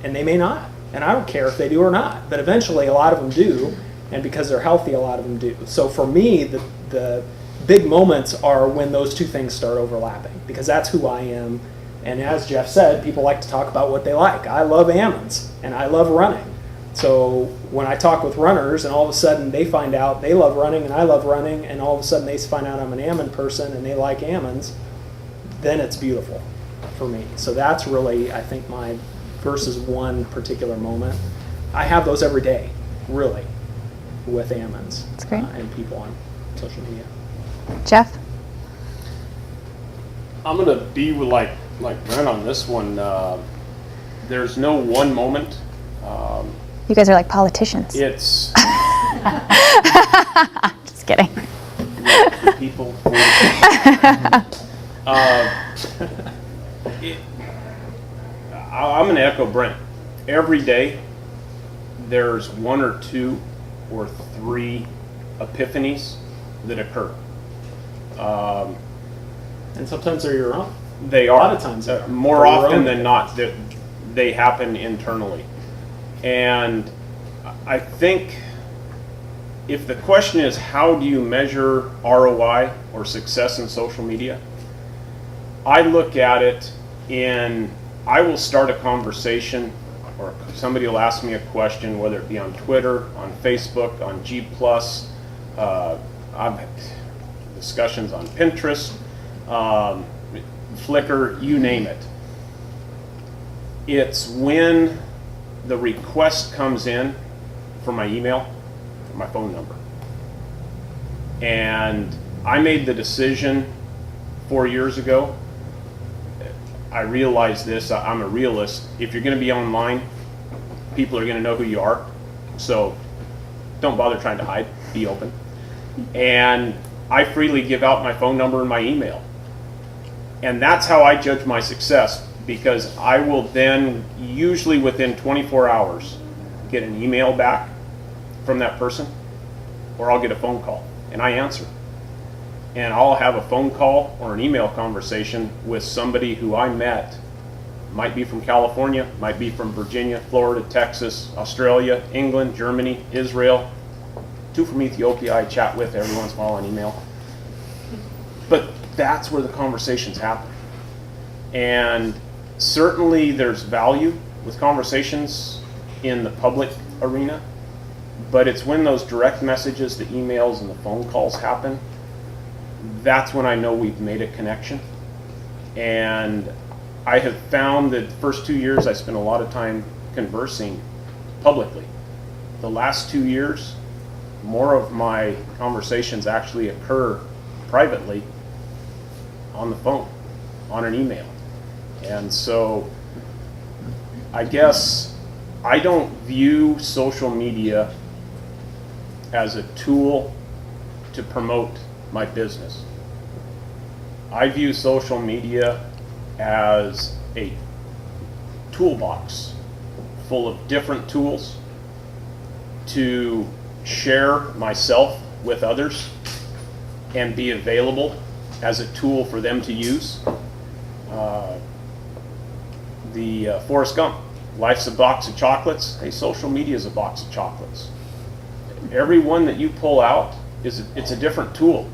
and they may not. And I don't care if they do or not, but eventually a lot of them do, and because they're healthy, a lot of them do. So for me, the big moments are when those two things start overlapping, because that's who I am. And as Jeff said, people like to talk about what they like. I love almonds, and I love running. So when I talk with runners, and all of a sudden they find out they love running and I love running, and all of a sudden they find out I'm an almond person and they like almonds, then it's beautiful for me. So that's really, I think, my versus one particular moment. I have those every day, really, with almonds. That's great. And people on social media. Jeff? I'm gonna be with like Brent on this one. There's no one moment. You guys are like politicians. It's Just kidding. people. I'm gonna echo Brent. Every day, there's one or two or three epiphanies that occur. And sometimes they're your own. They are. A lot of times they are. More Or your often own. than not, they happen internally. And I think if the question is how do you measure ROI or success in social media, I look at it in, I will start a conversation or somebody will ask me a question, whether it be on Twitter, on Facebook, on G+, I've had discussions on Pinterest, Flickr, you name it. It's when the request comes in for my email, or my phone number. And I made the decision 4 years ago. I realized this, I'm a realist. If you're going to be online, people are going to know who you are. So don't bother trying to hide, be open. And I freely give out my phone number and my email. And that's how I judge my success, because I will then, usually within 24 hours, get an email back from that person, or I'll get a phone call, and I answer. And I'll have a phone call or an email conversation with somebody who I met, might be from California, might be from Virginia, Florida, Texas, Australia, England, Germany, Israel, 2 from Ethiopia I chat with every once in a while on email. But that's where the conversations happen. And certainly there's value with conversations in the public arena, but it's when those direct messages, the emails and the phone calls happen, that's when I know we've made a connection. And I have found that the first 2 years I spent a lot of time conversing publicly. The last 2 years, more of my conversations actually occur privately on the phone, on an email. And so I guess I don't view social media as a tool to promote my business. I view social media as a toolbox full of different tools to share myself with others and be available as a tool for them to use. Forrest Gump, life's a box of chocolates. Hey, social media is a box of chocolates. Every one that you pull out it's a different tool,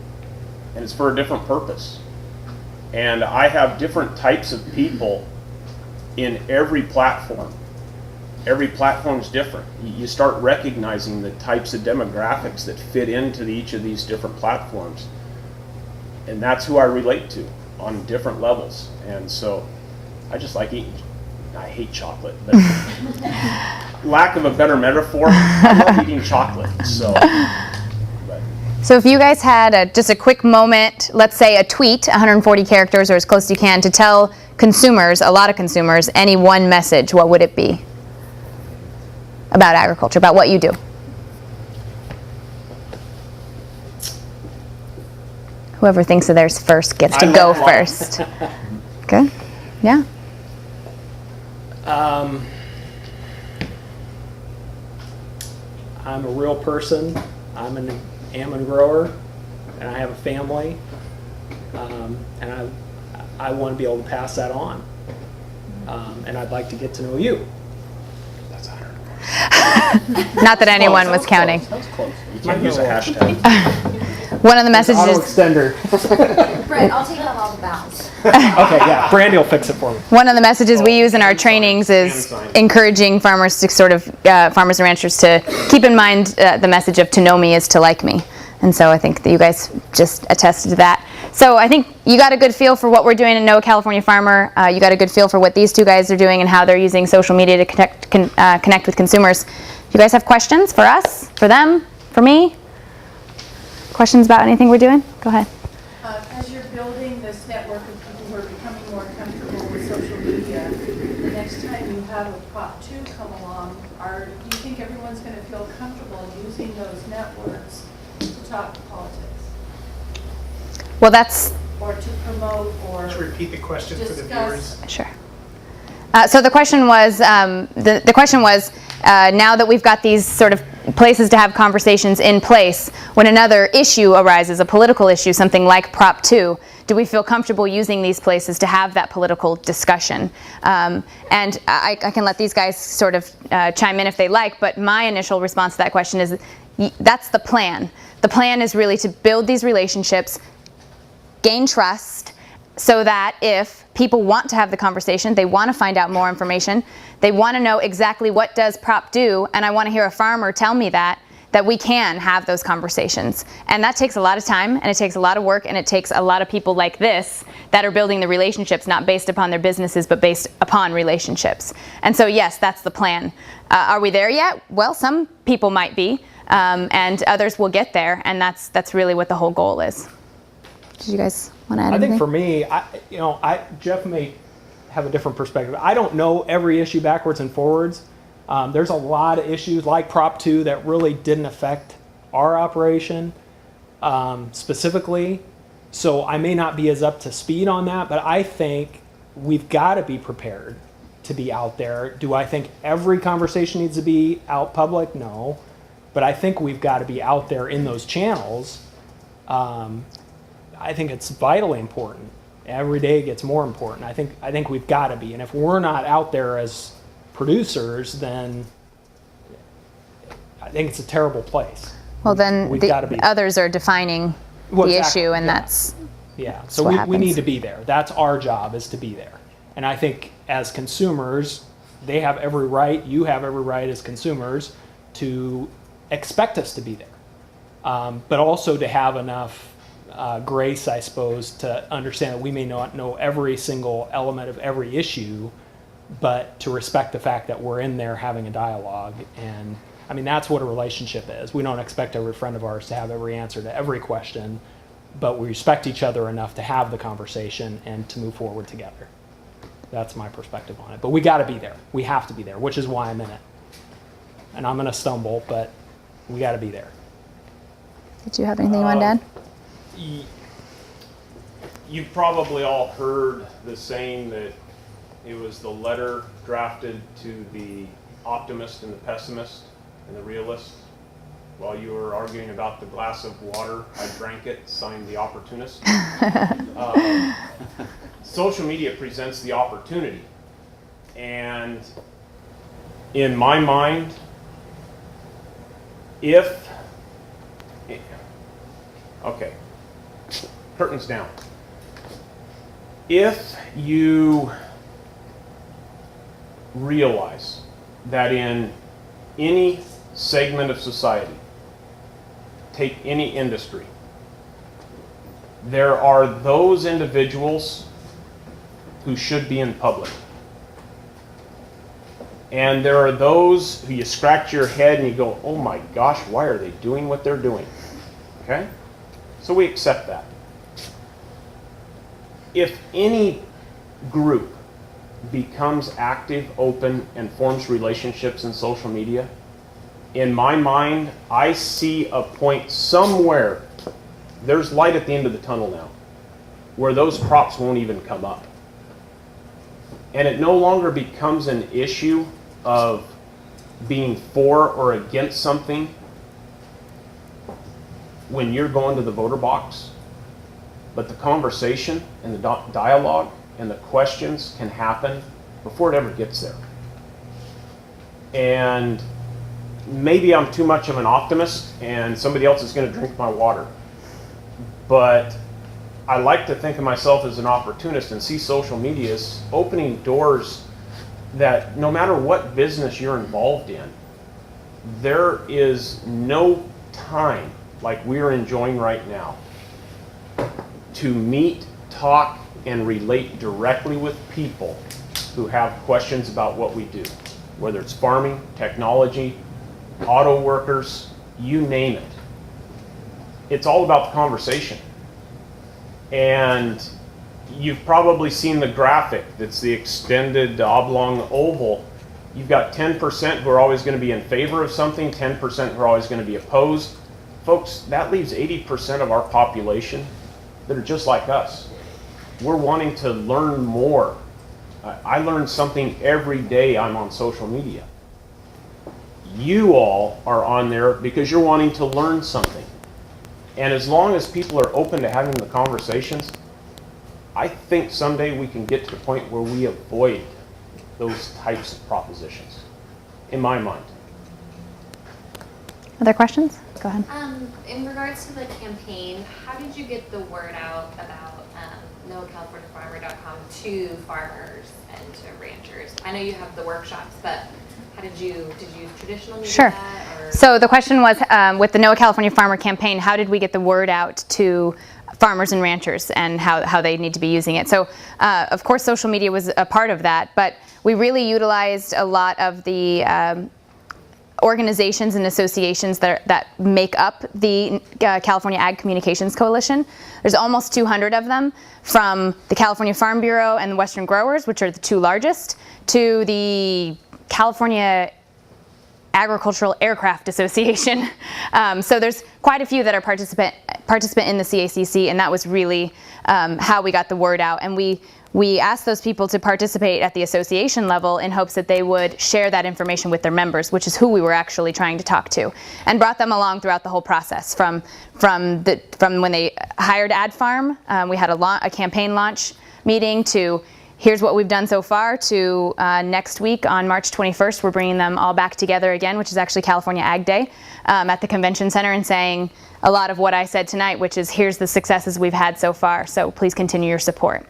and it's for a different purpose. And I have different types of people in every platform. Every platform is different. You start recognizing the types of demographics that fit into each of these different platforms. And that's who I relate to on different levels. And so I just like eating. I hate chocolate, but lack of a better metaphor, I love eating chocolate. So if you guys had just a quick moment, let's say a tweet, 140 characters or as close as you can, to tell consumers, a lot of consumers, any one message, what would it be about agriculture, about what you do? Whoever thinks of theirs first gets to go first. Good? Yeah? I'm a real person. I'm an almond grower, and I have a family, and I want to be able to pass that on. And I'd like to get to know you. That's 100. Not that anyone was counting. That's close. You can't use a hashtag. One of the Auto messages. extender. Brett, I'll take out all the vowels. Okay, yeah. Brandy will fix it for me. One of the messages we use in our trainings is encouraging farmers to farmers and ranchers to keep in mind the message of to know me is to like me. And so I think that you guys just attested to that. So I think you got a good feel for what we're doing in Know a California Farmer. You got a good feel for what these two guys are doing and how they're using social media to connect with consumers. You guys have questions for us, for them, for me? Questions about anything we're doing? Go ahead. As you're building this network of people who are becoming more comfortable with social media, the next time you have a Prop 2 come along, do you think everyone's going to feel comfortable using those networks to talk politics? Well, that's... Or to promote or Just repeat the question for the discuss? viewers. Sure. So the question was, now that we've got these sort of places to have conversations in place when another issue arises, a political issue, something like Prop 2. Do we feel comfortable using these places to have that political discussion? And I can let these guys sort of chime in if they like, but my initial response to that question is that's the plan. The plan is really to build these relationships, gain trust, so that if people want to have the conversation, they want to find out more information, they want to know exactly what does Prop do, and I want to hear a farmer tell me that we can have those conversations. And that takes a lot of time, and it takes a lot of work, and it takes a lot of people like this that are building the relationships, not based upon their businesses, but based upon relationships. And so yes, that's the plan. Are we there yet? Well, some people might be, and others will get there, and that's really what the whole goal is. Did you guys want to add anything? I think for me, Jeff may have a different perspective. I don't know every issue backwards and forwards. There's a lot of issues like Prop 2 that really didn't affect our operation specifically. So I may not be as up to speed on that, but I think we've got to be prepared to be out there. Do I think every conversation needs to be out public? No. But I think we've got to be out there in those channels. I think it's vitally important. Every day gets more important. I think we've got to be. And if we're not out there as producers, then I think it's a terrible place. Well, then We've the gotta be. others are defining Well, the exactly, issue, and yeah. that's So what we happens. need to be there. That's our job, is to be there. And I think as consumers, they have every right, you have every right as consumers to expect us to be there. But also to have enough grace, I suppose, to understand that we may not know every single element of every issue, but to respect the fact that we're in there having a dialogue. And I mean, that's what a relationship is. We don't expect every friend of ours to have every answer to every question, but we respect each other enough to have the conversation and to move forward together. That's my perspective on it. But we got to be there. We have to be there, which is why I'm in it. And I'm going to stumble, but we got to be there. Did you have anything you wanted to add? You've probably all heard the saying that it was the letter drafted to the optimist and the pessimist and the realist. While you were arguing about the glass of water, I drank it, signed the opportunist. Social media presents the opportunity. And in my mind, curtains down. If you realize that in any segment of society, take any industry, there are those individuals who should be in public. And there are those who you scratch your head and you go, oh my gosh, why are they doing what they're doing? Okay? So we accept that. If any group becomes active, open, and forms relationships in social media, in my mind, I see a point somewhere, there's light at the end of the tunnel now, where those props won't even come up. And it no longer becomes an issue of being for or against something when you're going to the voter box. But the conversation and the dialogue and the questions can happen before it ever gets there. And maybe I'm too much of an optimist and somebody else is going to drink my water. But I like to think of myself as an opportunist and see social media as opening doors that no matter what business you're involved in, there is no time like we're enjoying right now to meet, talk, and relate directly with people who have questions about what we do, whether it's farming, technology, auto workers, you name it. It's all about the conversation. And you've probably seen the graphic that's the extended oblong oval. You've got 10% who are always going to be in favor of something, 10% who are always going to be opposed. Folks, that leaves 80% of our population that are just like us. We're wanting to learn more. I learn something every day I'm on social media. You all are on there because you're wanting to learn something. And as long as people are open to having the conversations, I think someday we can get to the point where we avoid those types of propositions, in my mind. Other questions? Go ahead. In regards to the campaign, how did you get the word out about NoCaliforniaFarmer.com to farmers and to ranchers? I know you have the workshops, but how did you use traditional media? Sure. Or? So the question was, with the NOAA California Farmer campaign, how did we get the word out to farmers and ranchers and how they need to be using it? So of course social media was a part of that, but we really utilized a lot of the organizations and associations that make up the California Ag Communications Coalition. There's almost 200 of them, from the California Farm Bureau and the Western Growers, which are the two largest, to the California Agricultural Aircraft Association. So there's quite a few that are participant in the CACC, and that was really how we got the word out. And we asked those people to participate at the association level in hopes that they would share that information with their members, which is who we were actually trying to talk to, and brought them along throughout the whole process. From when they hired AdFarm, we had a campaign launch meeting, to here's what we've done so far, to next week on March 21st, we're bringing them all back together again, which is actually California Ag Day, at the convention center, and saying a lot of what I said tonight, which is here's the successes we've had so far, so please continue your support.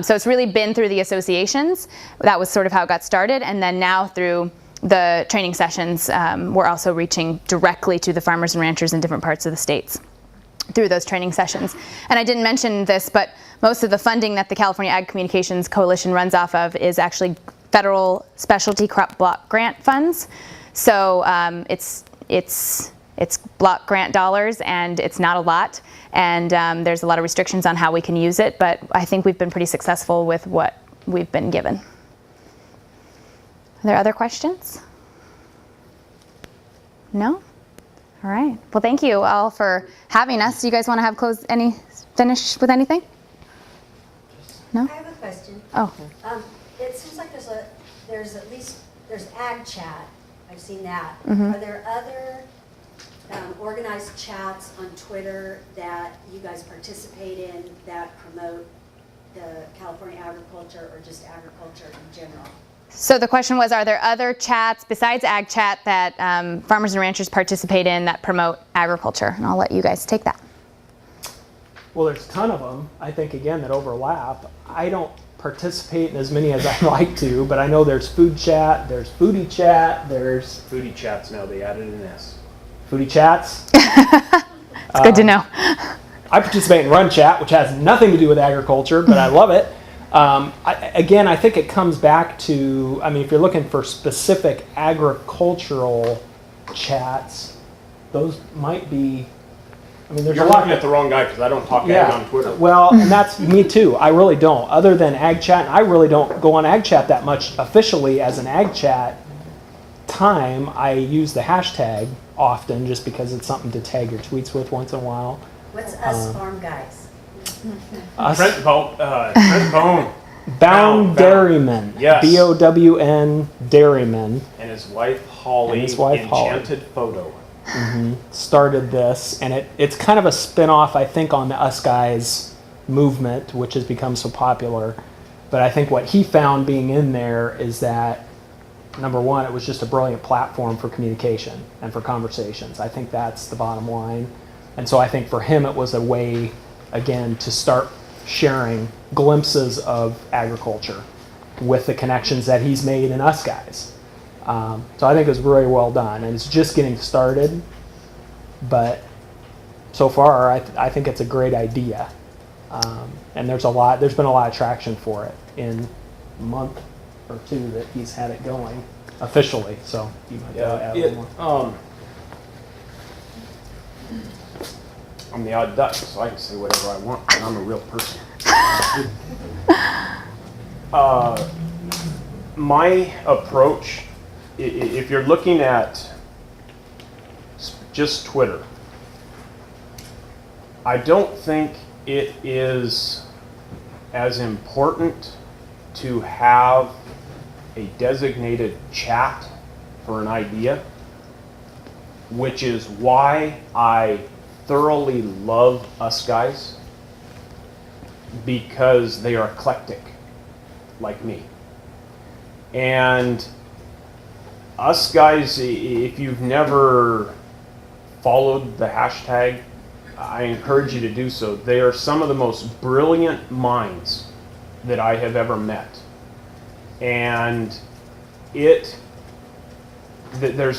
So it's really been through the associations. That was sort of how it got started, and then now through the training sessions, we're also reaching directly to the farmers and ranchers in different parts of the states through those training sessions. And I didn't mention this, but most of the funding that the California Ag Communications Coalition runs off of is actually federal specialty crop block grant funds. So it's block grant dollars, and it's not a lot, and there's a lot of restrictions on how we can use it, but I think we've been pretty successful with what we've been given. Are there other questions? No? All right. Well, thank you all for having us. Do you guys want to finish with anything? No? I have a question. Oh. It seems like there's Ag Chat. I've seen that. Mm-hmm. Are there other organized chats on Twitter that you guys participate in that promote the California agriculture, or just agriculture in general? So the question was, are there other chats besides Ag Chat that farmers and ranchers participate in that promote agriculture? And I'll let you guys take that. Well, there's a ton of them, I think, again, that overlap. I don't participate in as many as I'd like to, but I know there's Food Chat, there's Foodie Chat, there's... Foodie Chats now, they added an S. Foodie Chats. It's good to know. I participate in Run Chat, which has nothing to do with agriculture, but I love it. I think it comes back to, if you're looking for specific agricultural chats, those might be, there's You're a lot. looking at the wrong guy, because I don't talk ag on Twitter. Well, and that's me too. I really don't. Other than Ag Chat, I really don't go on Ag Chat that much officially as an Ag Chat time. I use the hashtag often just because it's something to tag your tweets with once in a while. What's us farm guys? Trent Bone. Bound Dairyman. Yes. BOWN Dairyman. And his wife Holly, And his wife, Holly. Enchanted Photo. Started this, and it's kind of a spin-off, I think, on the Us Guys movement, which has become so popular. But I think what he found being in there is that, number one, it was just a brilliant platform for communication and for conversations. I think that's the bottom line. And so I think for him it was a way, again, to start sharing glimpses of agriculture with the connections that he's made in Us Guys. So I think it was really well done, and it's just getting started, but so far I think it's a great idea, and there's been a lot of traction for it in a month or two that he's had it going officially. So you might add a little more. I'm the odd duck, so I can say whatever I want, and I'm a real person. My approach, if you're looking at just Twitter, I don't think it is as important to have a designated chat for an idea which is why I thoroughly love Us Guys, because they are eclectic like me. And Us Guys, if you've never followed the hashtag, I encourage you to do so. They are some of the most brilliant minds that I have ever met. And there's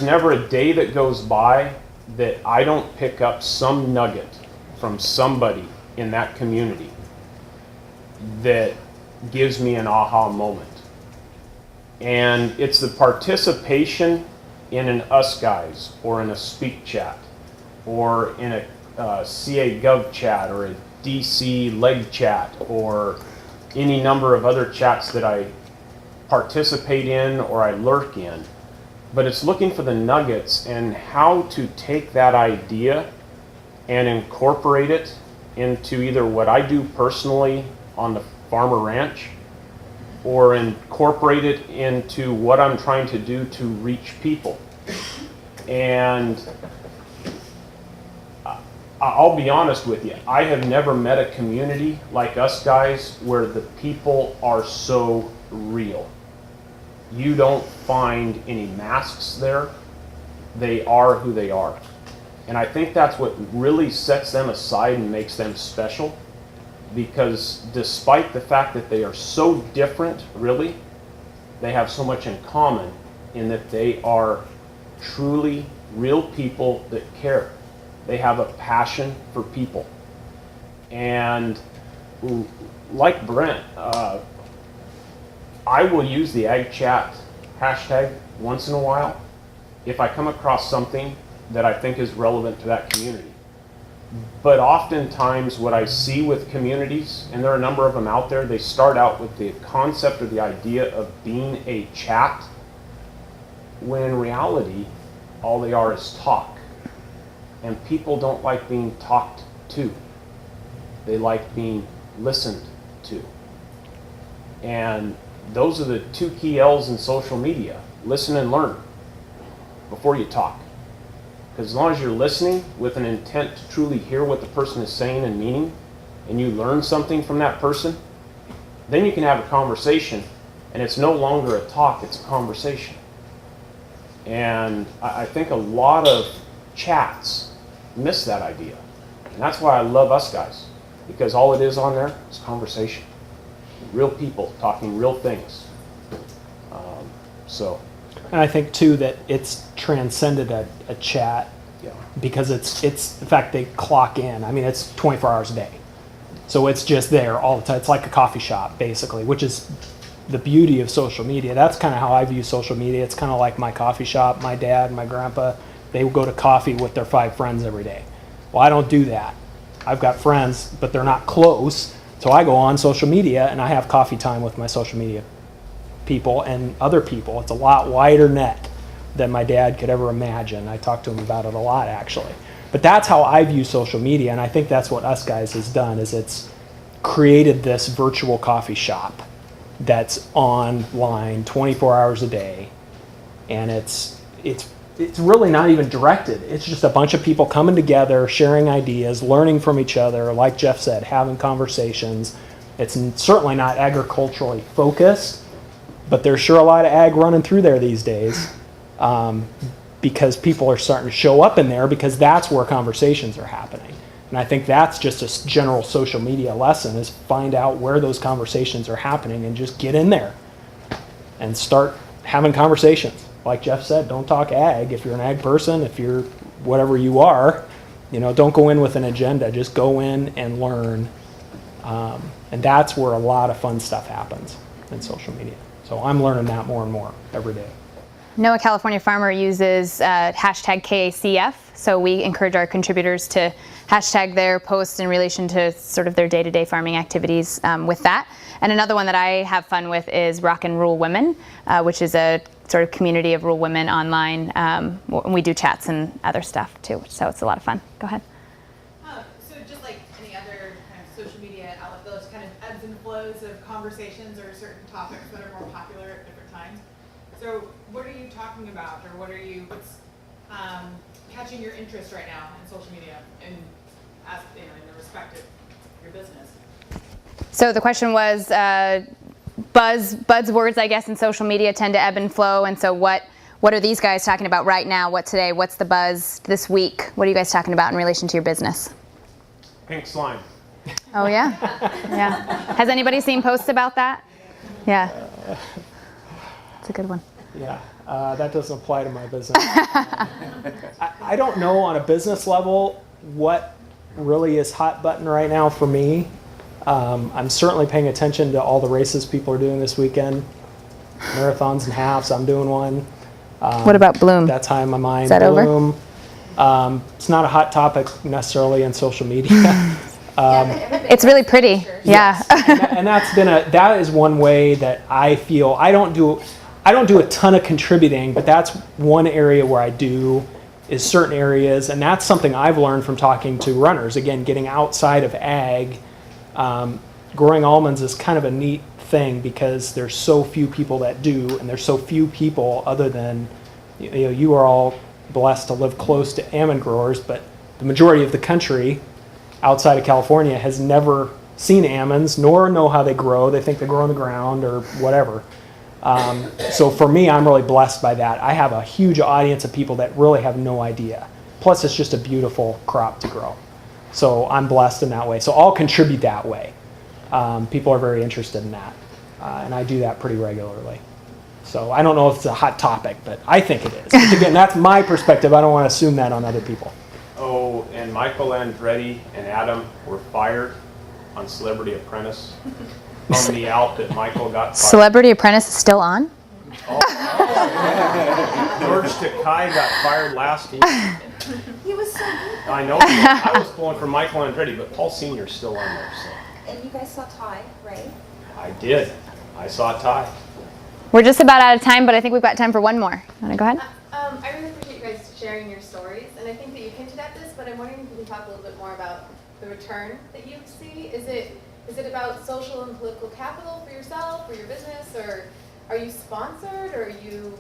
never a day that goes by that I don't pick up some nugget from somebody in that community that gives me an aha moment. And it's the participation in an Us Guys or in a Speak Chat or in a CA Gov chat or a DC Leg chat or any number of other chats that I participate in or I lurk in. But it's looking for the nuggets and how to take that idea and incorporate it into either what I do personally on the farm or ranch, or incorporate it into what I'm trying to do to reach people. And I'll be honest with you, I have never met a community like Us Guys where the people are so real. You don't find any masks there. They are who they are. And I think that's what really sets them aside and makes them special, because despite the fact that they are so different, really, they have so much in common in that they are truly real people that care. They have a passion for people. And like Brent, I will use the Ag Chat hashtag once in a while if I come across something that I think is relevant to that community. But oftentimes what I see with communities, and there are a number of them out there, they start out with the concept or the idea of being a chat, when in reality, all they are is talk. And people don't like being talked to. They like being listened to. And those are the two key L's in social media. Listen and learn before you talk. Because as long as you're listening with an intent to truly hear what the person is saying and meaning, and you learn something from that person, then you can have a conversation, and it's no longer a talk, it's a conversation. And I think a lot of chats miss that idea. And that's why I love Us Guys, because all it is on there is conversation. Real people talking real things. And I think too that it's transcended a chat, because it's in fact they clock in. I mean, it's 24 hours a day, so it's just there all the time. It's like a coffee shop basically, which is the beauty of social media. That's kind of how I view social media. It's kind of like my coffee shop. My dad, my grandpa, they would go to coffee with their 5 friends every day. Well, I don't do that. I've got friends, but they're not close, so I go on social media and I have coffee time with my social media people and other people. It's a lot wider net than my dad could ever imagine. I talk to him about it a lot, actually. But that's how I view social media, and I think that's what Us Guys has done, is it's created this virtual coffee shop that's online 24 hours a day, and it's really not even directed. It's just a bunch of people coming together, sharing ideas, learning from each other, like Jeff said, having conversations. It's certainly not agriculturally focused, but there's sure a lot of ag running through there these days, because people are starting to show up in there, because that's where conversations are happening. And I think that's just a general social media lesson, is find out where those conversations are happening and just get in there and start having conversations. Like Jeff said, don't talk ag. If you're an ag person, if you're whatever you are, don't go in with an agenda. Just go in and learn. And that's where a lot of fun stuff happens in social media. So I'm learning that more and more every day. NOAA California Farmer uses hashtag KACF, so we encourage our contributors to hashtag their posts in relation to sort of their day-to-day farming activities with that. And another one that I have fun with is Rock and Rural Women, which is a sort of community of rural women online. We do chats and other stuff too, so it's a lot of fun. Go ahead. So just like any other kind of social media outlet, those kind of ebbs and flows of conversations or certain topics that are more popular at different times. So what are you talking about, or what's catching your interest right now in social media and as in the respect of your business? So the question was, buzzwords, I guess, in social media tend to ebb and flow. And so what are these guys talking about right now? What today? What's the buzz this week? What are you guys talking about in relation to your business? Pink slime. Oh, yeah? Yeah. Has anybody seen posts about that? Yeah. It's a good one. Yeah, that doesn't apply to my business. I don't know on a business level what really is hot button right now for me. I'm certainly paying attention to all the races people are doing this weekend. Marathons and halves, I'm doing one. What about Bloom? That's high in my mind. Is that Bloom. It's not a hot topic necessarily in social media. It's really pretty. Yeah. and that is one way that I feel I don't do a ton of contributing, but that's one area where I do is certain areas, and that's something I've learned from talking to runners. Again, getting outside of ag, growing almonds is kind of a neat thing because there's so few people that do, and there's so few people other than you are all blessed to live close to almond growers, but the majority of the country outside of California has never seen almonds nor know how they grow. They think they grow on the ground or whatever. So for me, I'm really blessed by that. I have a huge audience of people that really have no idea. Plus, it's just a beautiful crop to grow. So I'm blessed in that way. So I'll contribute that way. People are very interested in that. And I do that pretty regularly. So I don't know if it's a hot topic, but I think it is. But again, that's my perspective. I don't want to assume that on other people. Oh, and Michael Andretti and Adam were fired on Celebrity Apprentice from the out that Michael got fired. Celebrity Apprentice is still on? George Takei got fired last week. He was so good. I know. I was pulling for Michael Andretti, but Paul Sr.'s still on there. So. And you guys saw Ty, right? I did. I saw Ty. We're just about out of time, but I think we've got time for one more. Want to go ahead? I really appreciate you guys sharing your stories, and I think that you hinted at this, but I'm wondering if you can talk a little bit more about the return that you see. Is it about social and political capital for yourself or your business, or are you sponsored, or are you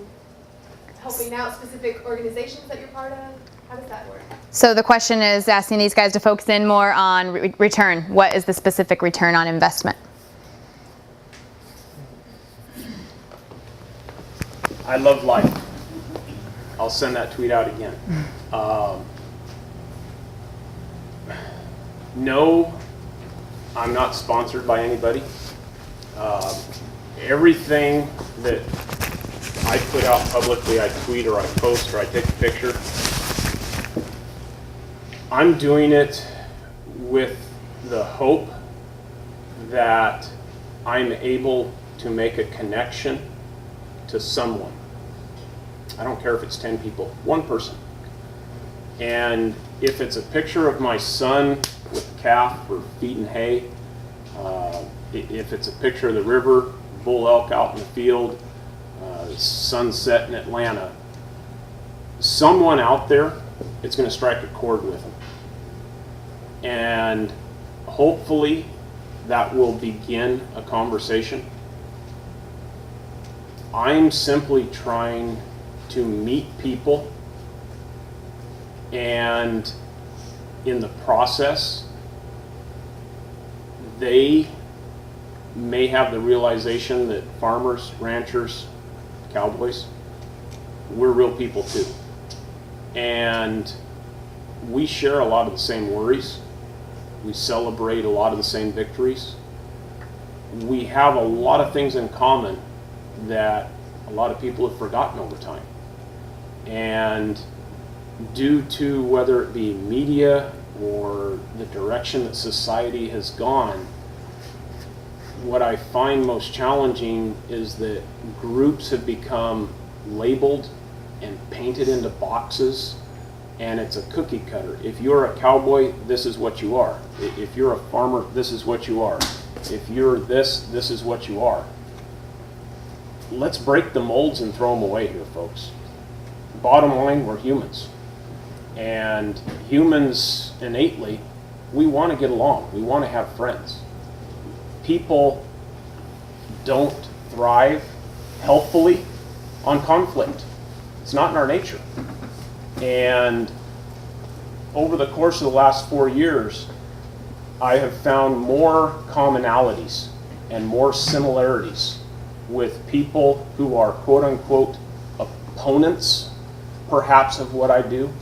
helping out specific organizations that you're part of? How does that work? So the question is asking these guys to focus in more on return. What is the specific return on investment? I love life. I'll send that tweet out again. No, I'm not sponsored by anybody. Everything that I put out publicly, I tweet or I post or I take a picture, I'm doing it with the hope that I'm able to make a connection to someone. I don't care if it's 10 people, one person. And if it's a picture of my son with a calf or feeding hay, if it's a picture of the river, bull elk out in the field, sunset in Atlanta, someone out there, it's going to strike a chord with them. And hopefully that will begin a conversation. I'm simply trying to meet people, and in the process, they may have the realization that farmers, ranchers, cowboys, we're real people too. And we share a lot of the same worries. We celebrate a lot of the same victories. We have a lot of things in common that a lot of people have forgotten over time. And due to whether it be media or the direction that society has gone, what I find most challenging is that groups have become labeled and painted into boxes, and it's a cookie cutter. If you're a cowboy, this is what you are. If you're a farmer, this is what you are. If you're this is what you are. Let's break the molds and throw them away here, folks. Bottom line, we're humans. And humans innately, we want to get along. We want to have friends. People don't thrive healthfully on conflict. It's not in our nature. And over the course of the last 4 years, I have found more commonalities and more similarities with people who are quote-unquote opponents, perhaps, of what I do.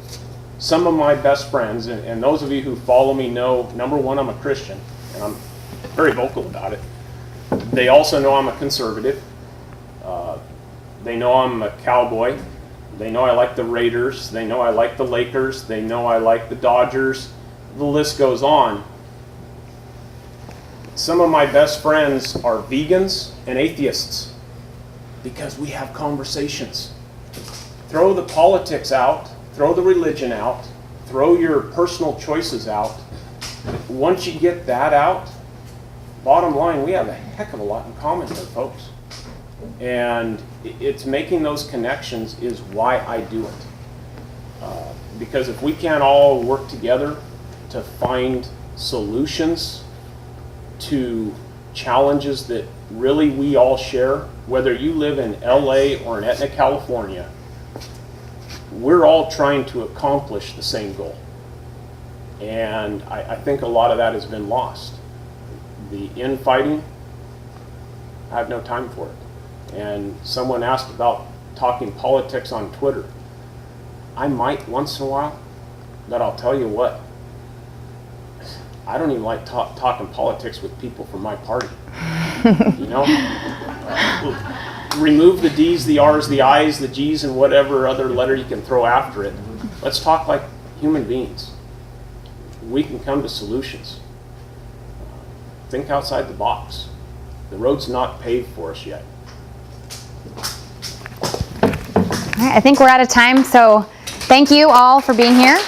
Some of my best friends, and those of you who follow me know, number one, I'm a Christian, and I'm very vocal about it. They also know I'm a conservative. They know I'm a cowboy. They know I like the Raiders. They know I like the Lakers. They know I like the Dodgers. The list goes on. Some of my best friends are vegans and atheists because we have conversations. Throw the politics out, throw the religion out, throw your personal choices out. Once you get that out, bottom line, we have a heck of a lot in common here, folks. And it's making those connections is why I do it. Because if we can't all work together to find solutions to challenges that really we all share, whether you live in LA or in Etna, California, we're all trying to accomplish the same goal. And I think a lot of that has been lost. The infighting, I have no time for it. And someone asked about talking politics on Twitter. I might once in a while, but I'll tell you what, I don't even like talking politics with people from my party. You know? Remove the D's, the R's, the I's, the G's, and whatever other letter you can throw after it. Let's talk like human beings. We can come to solutions. Think outside the box. The road's not paved for us yet. All right, I think we're out of time, so thank you all for being here.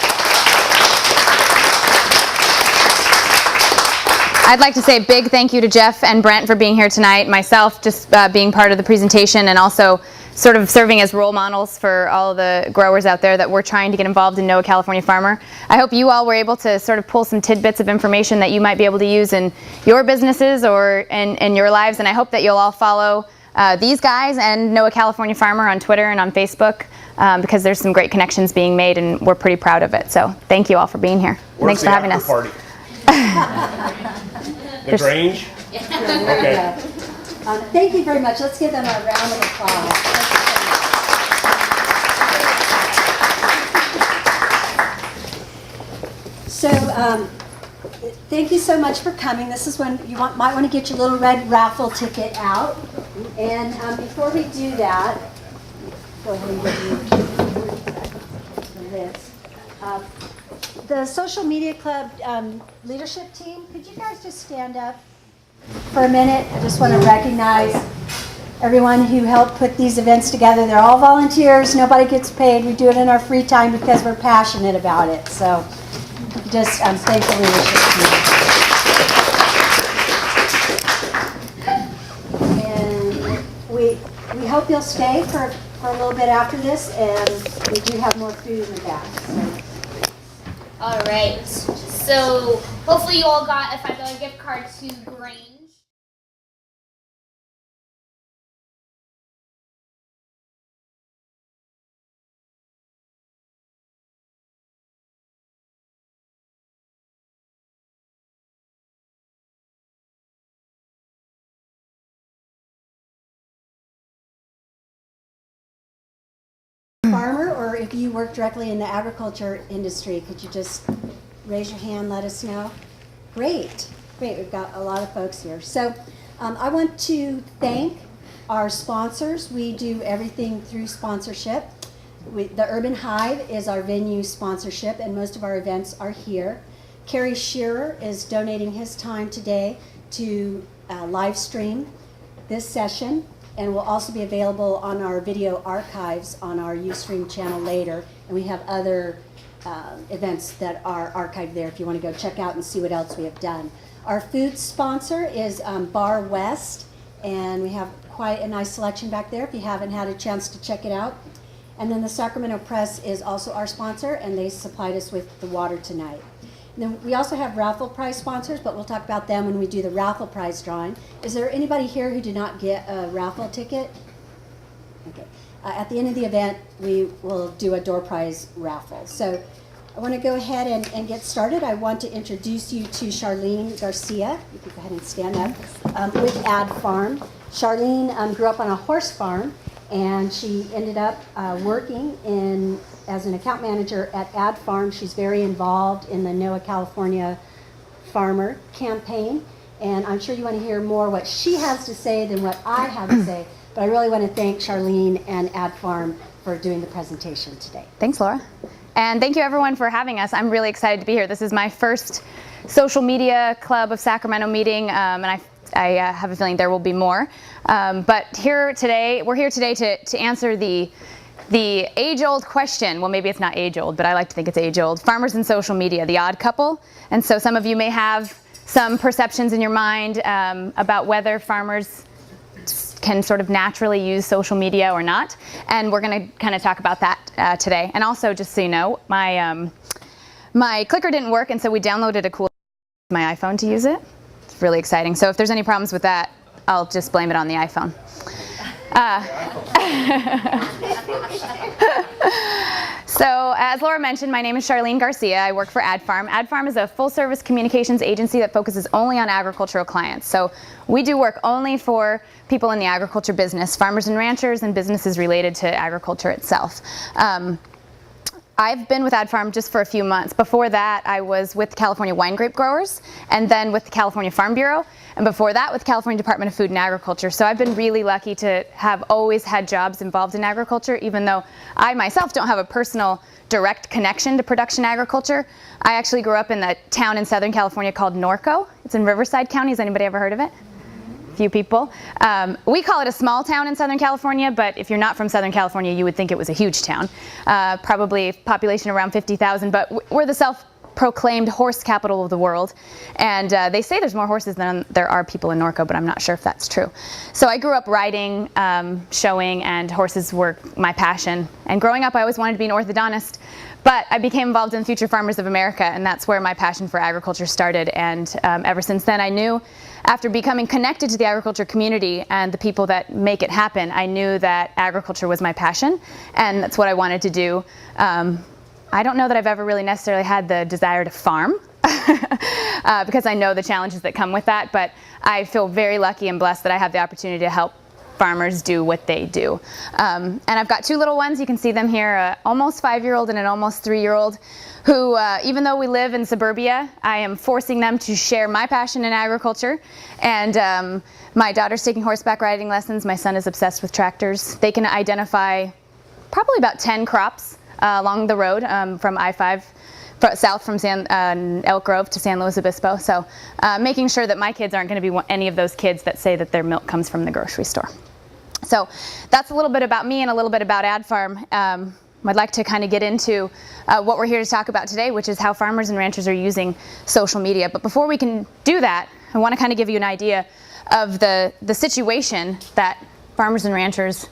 I'd like to say a big thank you to Jeff and Brent for being here tonight, myself just being part of the presentation, and also sort of serving as role models for all of the growers out there that we're trying to get involved in Know a California Farmer. I hope you all were able to sort of pull some tidbits of information that you might be able to use in your businesses or in your lives, and I hope that you'll all follow these guys and Know a California Farmer on Twitter and on Facebook, because there's some great connections being made, and we're pretty proud of it. So thank you all for being here. Where's Thanks for having us. Party? The Grange? Okay. Thank you very much. Let's give them a round of applause. So, thank you so much for coming. This is when you might want to get your little red raffle ticket out. And before we do that, go ahead and get the list. The Social Media Club leadership team, could you guys just stand up for a minute? I just want to recognize everyone who helped put these events together. They're all volunteers. Nobody gets paid. We do it in our free time because we're passionate about it. So just thank the leadership team. And we hope you'll stay for a little bit after this, and we do have more food in the back. So. All right, so hopefully you all got a $5 gift card to Grange. Farmer, or if you work directly in the agriculture industry, could you just raise your hand, let us know? Great, great, we've got a lot of folks here. So I want to thank our sponsors. We do everything through sponsorship. The Urban Hive is our venue sponsorship, and most of our events are here. Kerry Shearer is donating his time today to live stream this session, and will also be available on our video archives on our Ustream channel later. And we have other events that are archived there if you want to go check out and see what else we have done. Our food sponsor is Bar West, and we have quite a nice selection back there if you haven't had a chance to check it out. And then the Sacramento Press is also our sponsor, and they supplied us with the water tonight. And then we also have raffle prize sponsors, but we'll talk about them when we do the raffle prize drawing. Is there anybody here who did not get a raffle ticket? Okay. at the end of the event, we will do a door prize raffle. So I want to go ahead and get started. I want to introduce you to Charlene Garcia. You can go ahead and stand up, with Ad Farm. Charlene grew up on a horse farm, and she ended up working as an account manager at Ad Farm. She's very involved in the NOAA California Farmer campaign, and I'm sure you want to hear more what she has to say than what I have to say, but I really want to thank Charlene and Ad Farm for doing the presentation today. Thanks, Laura. And thank you everyone for having us. I'm really excited to be here. This is my first social media club of Sacramento meeting, and I have a feeling there will be more. But we're here today to answer the age-old question. Well, maybe it's not age-old, but I like to think it's age-old. Farmers and social media, the odd couple. And so some of you may have some perceptions in your mind about whether farmers can sort of naturally use social media or not. And we're going to kind of talk about that today. And also, just so you know, my clicker didn't work, and so we downloaded a cool my iPhone to use it. It's really exciting. So if there's any problems with that, I'll just blame it on the iPhone. So as Laura mentioned, my name is Charlene Garcia. I work for Ad Farm. Ad Farm is a full-service communications agency that focuses only on agricultural clients. So we do work only for people in the agriculture business, farmers and ranchers, and businesses related to agriculture itself. I've been with Ad Farm just for a few months. Before that, I was with California Wine Grape Growers, and then with the California Farm Bureau, and before that with California Department of Food and Agriculture. So I've been really lucky to have always had jobs involved in agriculture, even though I myself don't have a personal direct connection to production agriculture. I actually grew up in a town in Southern California called Norco. It's in Riverside County. Has anybody ever heard of it? Few people. We call it a small town in Southern California, but if you're not from Southern California, you would think it was a huge town. Probably population around 50,000, but we're the self-proclaimed horse capital of the world. And they say there's more horses than there are people in Norco, but I'm not sure if that's true. So I grew up riding, showing, and horses were my passion. And growing up, I always wanted to be an orthodontist. But I became involved in Future Farmers of America, and that's where my passion for agriculture started. And ever since then, I knew, after becoming connected to the agriculture community and the people that make it happen, I knew that agriculture was my passion, and that's what I wanted to do. I don't know that I've ever really necessarily had the desire to farm, because I know the challenges that come with that, but I feel very lucky and blessed that I have the opportunity to help farmers do what they do. And I've got two little ones. You can see them here, an almost 5-year-old and an almost 3-year-old, who, even though we live in suburbia, I am forcing them to share my passion in agriculture. And my daughter's taking horseback riding lessons. My son is obsessed with tractors. They can identify probably about 10 crops along the road from I-5 south from Elk Grove to San Luis Obispo. So making sure that my kids aren't going to be any of those kids that say that their milk comes from the grocery store. So that's a little bit about me and a little bit about Ad Farm. I'd like to kind of get into what we're here to talk about today, which is how farmers and ranchers are using social media. But before we can do that, I want to kind of give you an idea of the situation that farmers and ranchers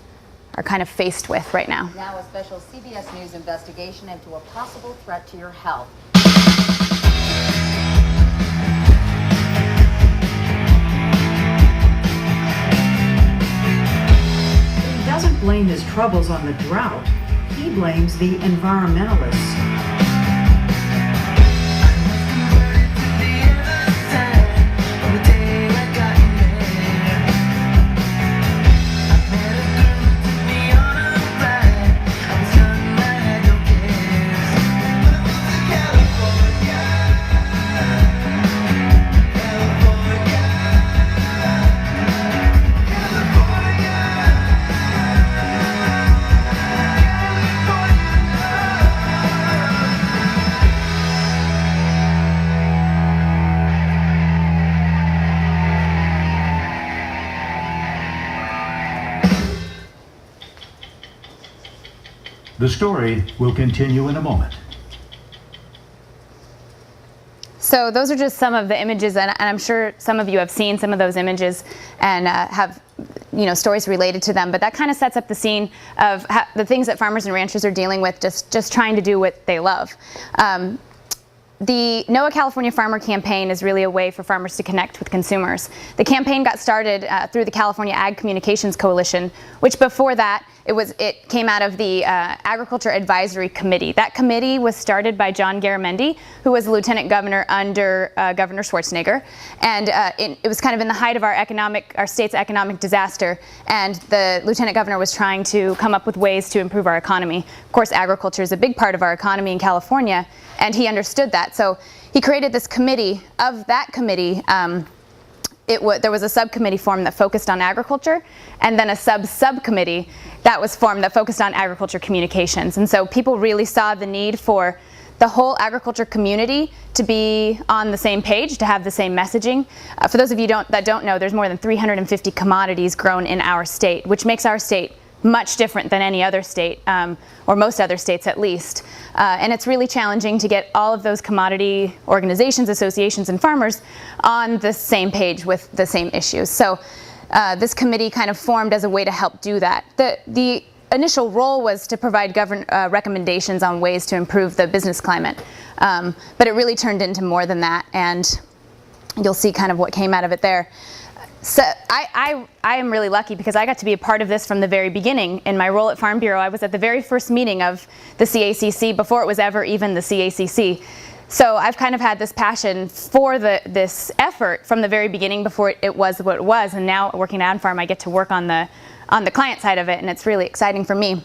are kind of faced with right now. Now a special CBS News investigation into a possible threat to your health. He doesn't blame his troubles on the drought. He blames the environmentalists. The story will continue in a moment. So those are just some of the images, and I'm sure some of you have seen some of those images and have stories related to them, but that kind of sets up the scene of the things that farmers and ranchers are dealing with, just trying to do what they love. the NOAA California Farmer Campaign is really a way for farmers to connect with consumers. The campaign got started through the California Ag Communications Coalition, which before that, it came out of the Agriculture Advisory Committee. That committee was started by John Garamendi, who was Lieutenant Governor under Governor Schwarzenegger. And it was kind of in the height of our state's economic disaster. And the Lieutenant Governor was trying to come up with ways to improve our economy. Of course, agriculture is a big part of our economy in California, and he understood that. So he created this committee. Of that committee, there was a subcommittee formed that focused on agriculture, and then a subcommittee that was formed that focused on agriculture communications. And so people really saw the need for the whole agriculture community to be on the same page, to have the same messaging. For those of you that don't know, there's more than 350 commodities grown in our state, which makes our state much different than any other state, or most other states at least. And it's really challenging to get all of those commodity organizations, associations, and farmers on the same page with the same issues. So this committee kind of formed as a way to help do that. The initial role was to provide recommendations on ways to improve the business climate. But it really turned into more than that, and you'll see kind of what came out of it there. So I am really lucky because I got to be a part of this from the very beginning. In my role at Farm Bureau, I was at the very first meeting of the CACC before it was ever even the CACC. So I've kind of had this passion for this effort from the very beginning before it was what it was. And now working at AdFarm, I get to work on the client side of it, and it's really exciting for me.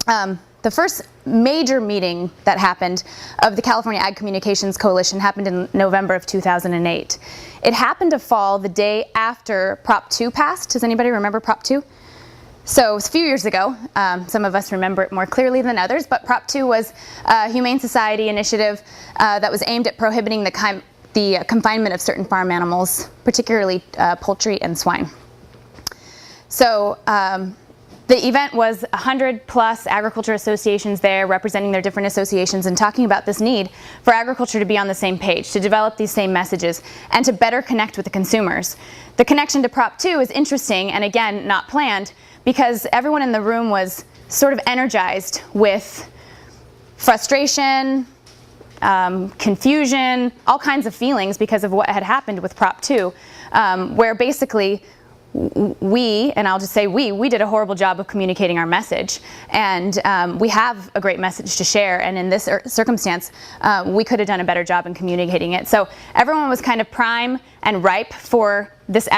The first major meeting that happened of the California Ag Communications Coalition happened in November of 2008. It happened to fall the day after Prop 2 passed. Does anybody remember Prop 2? So it was a few years ago. Some of us remember it more clearly than others, but Prop 2 was a Humane Society initiative that was aimed at prohibiting the confinement of certain farm animals, particularly poultry and swine. So the event was 100+ agriculture associations there representing their different associations and talking about this need for agriculture to be on the same page, to develop these same messages, and to better connect with the consumers. The connection to Prop 2 is interesting, and again, not planned, because everyone in the room was sort of energized with frustration, confusion, all kinds of feelings because of what had happened with Prop 2, where basically and I'll just say we did a horrible job of communicating our message, and we have a great message to share, and in this circumstance we could have done a better job in communicating it. So everyone was kind of prime and ripe for this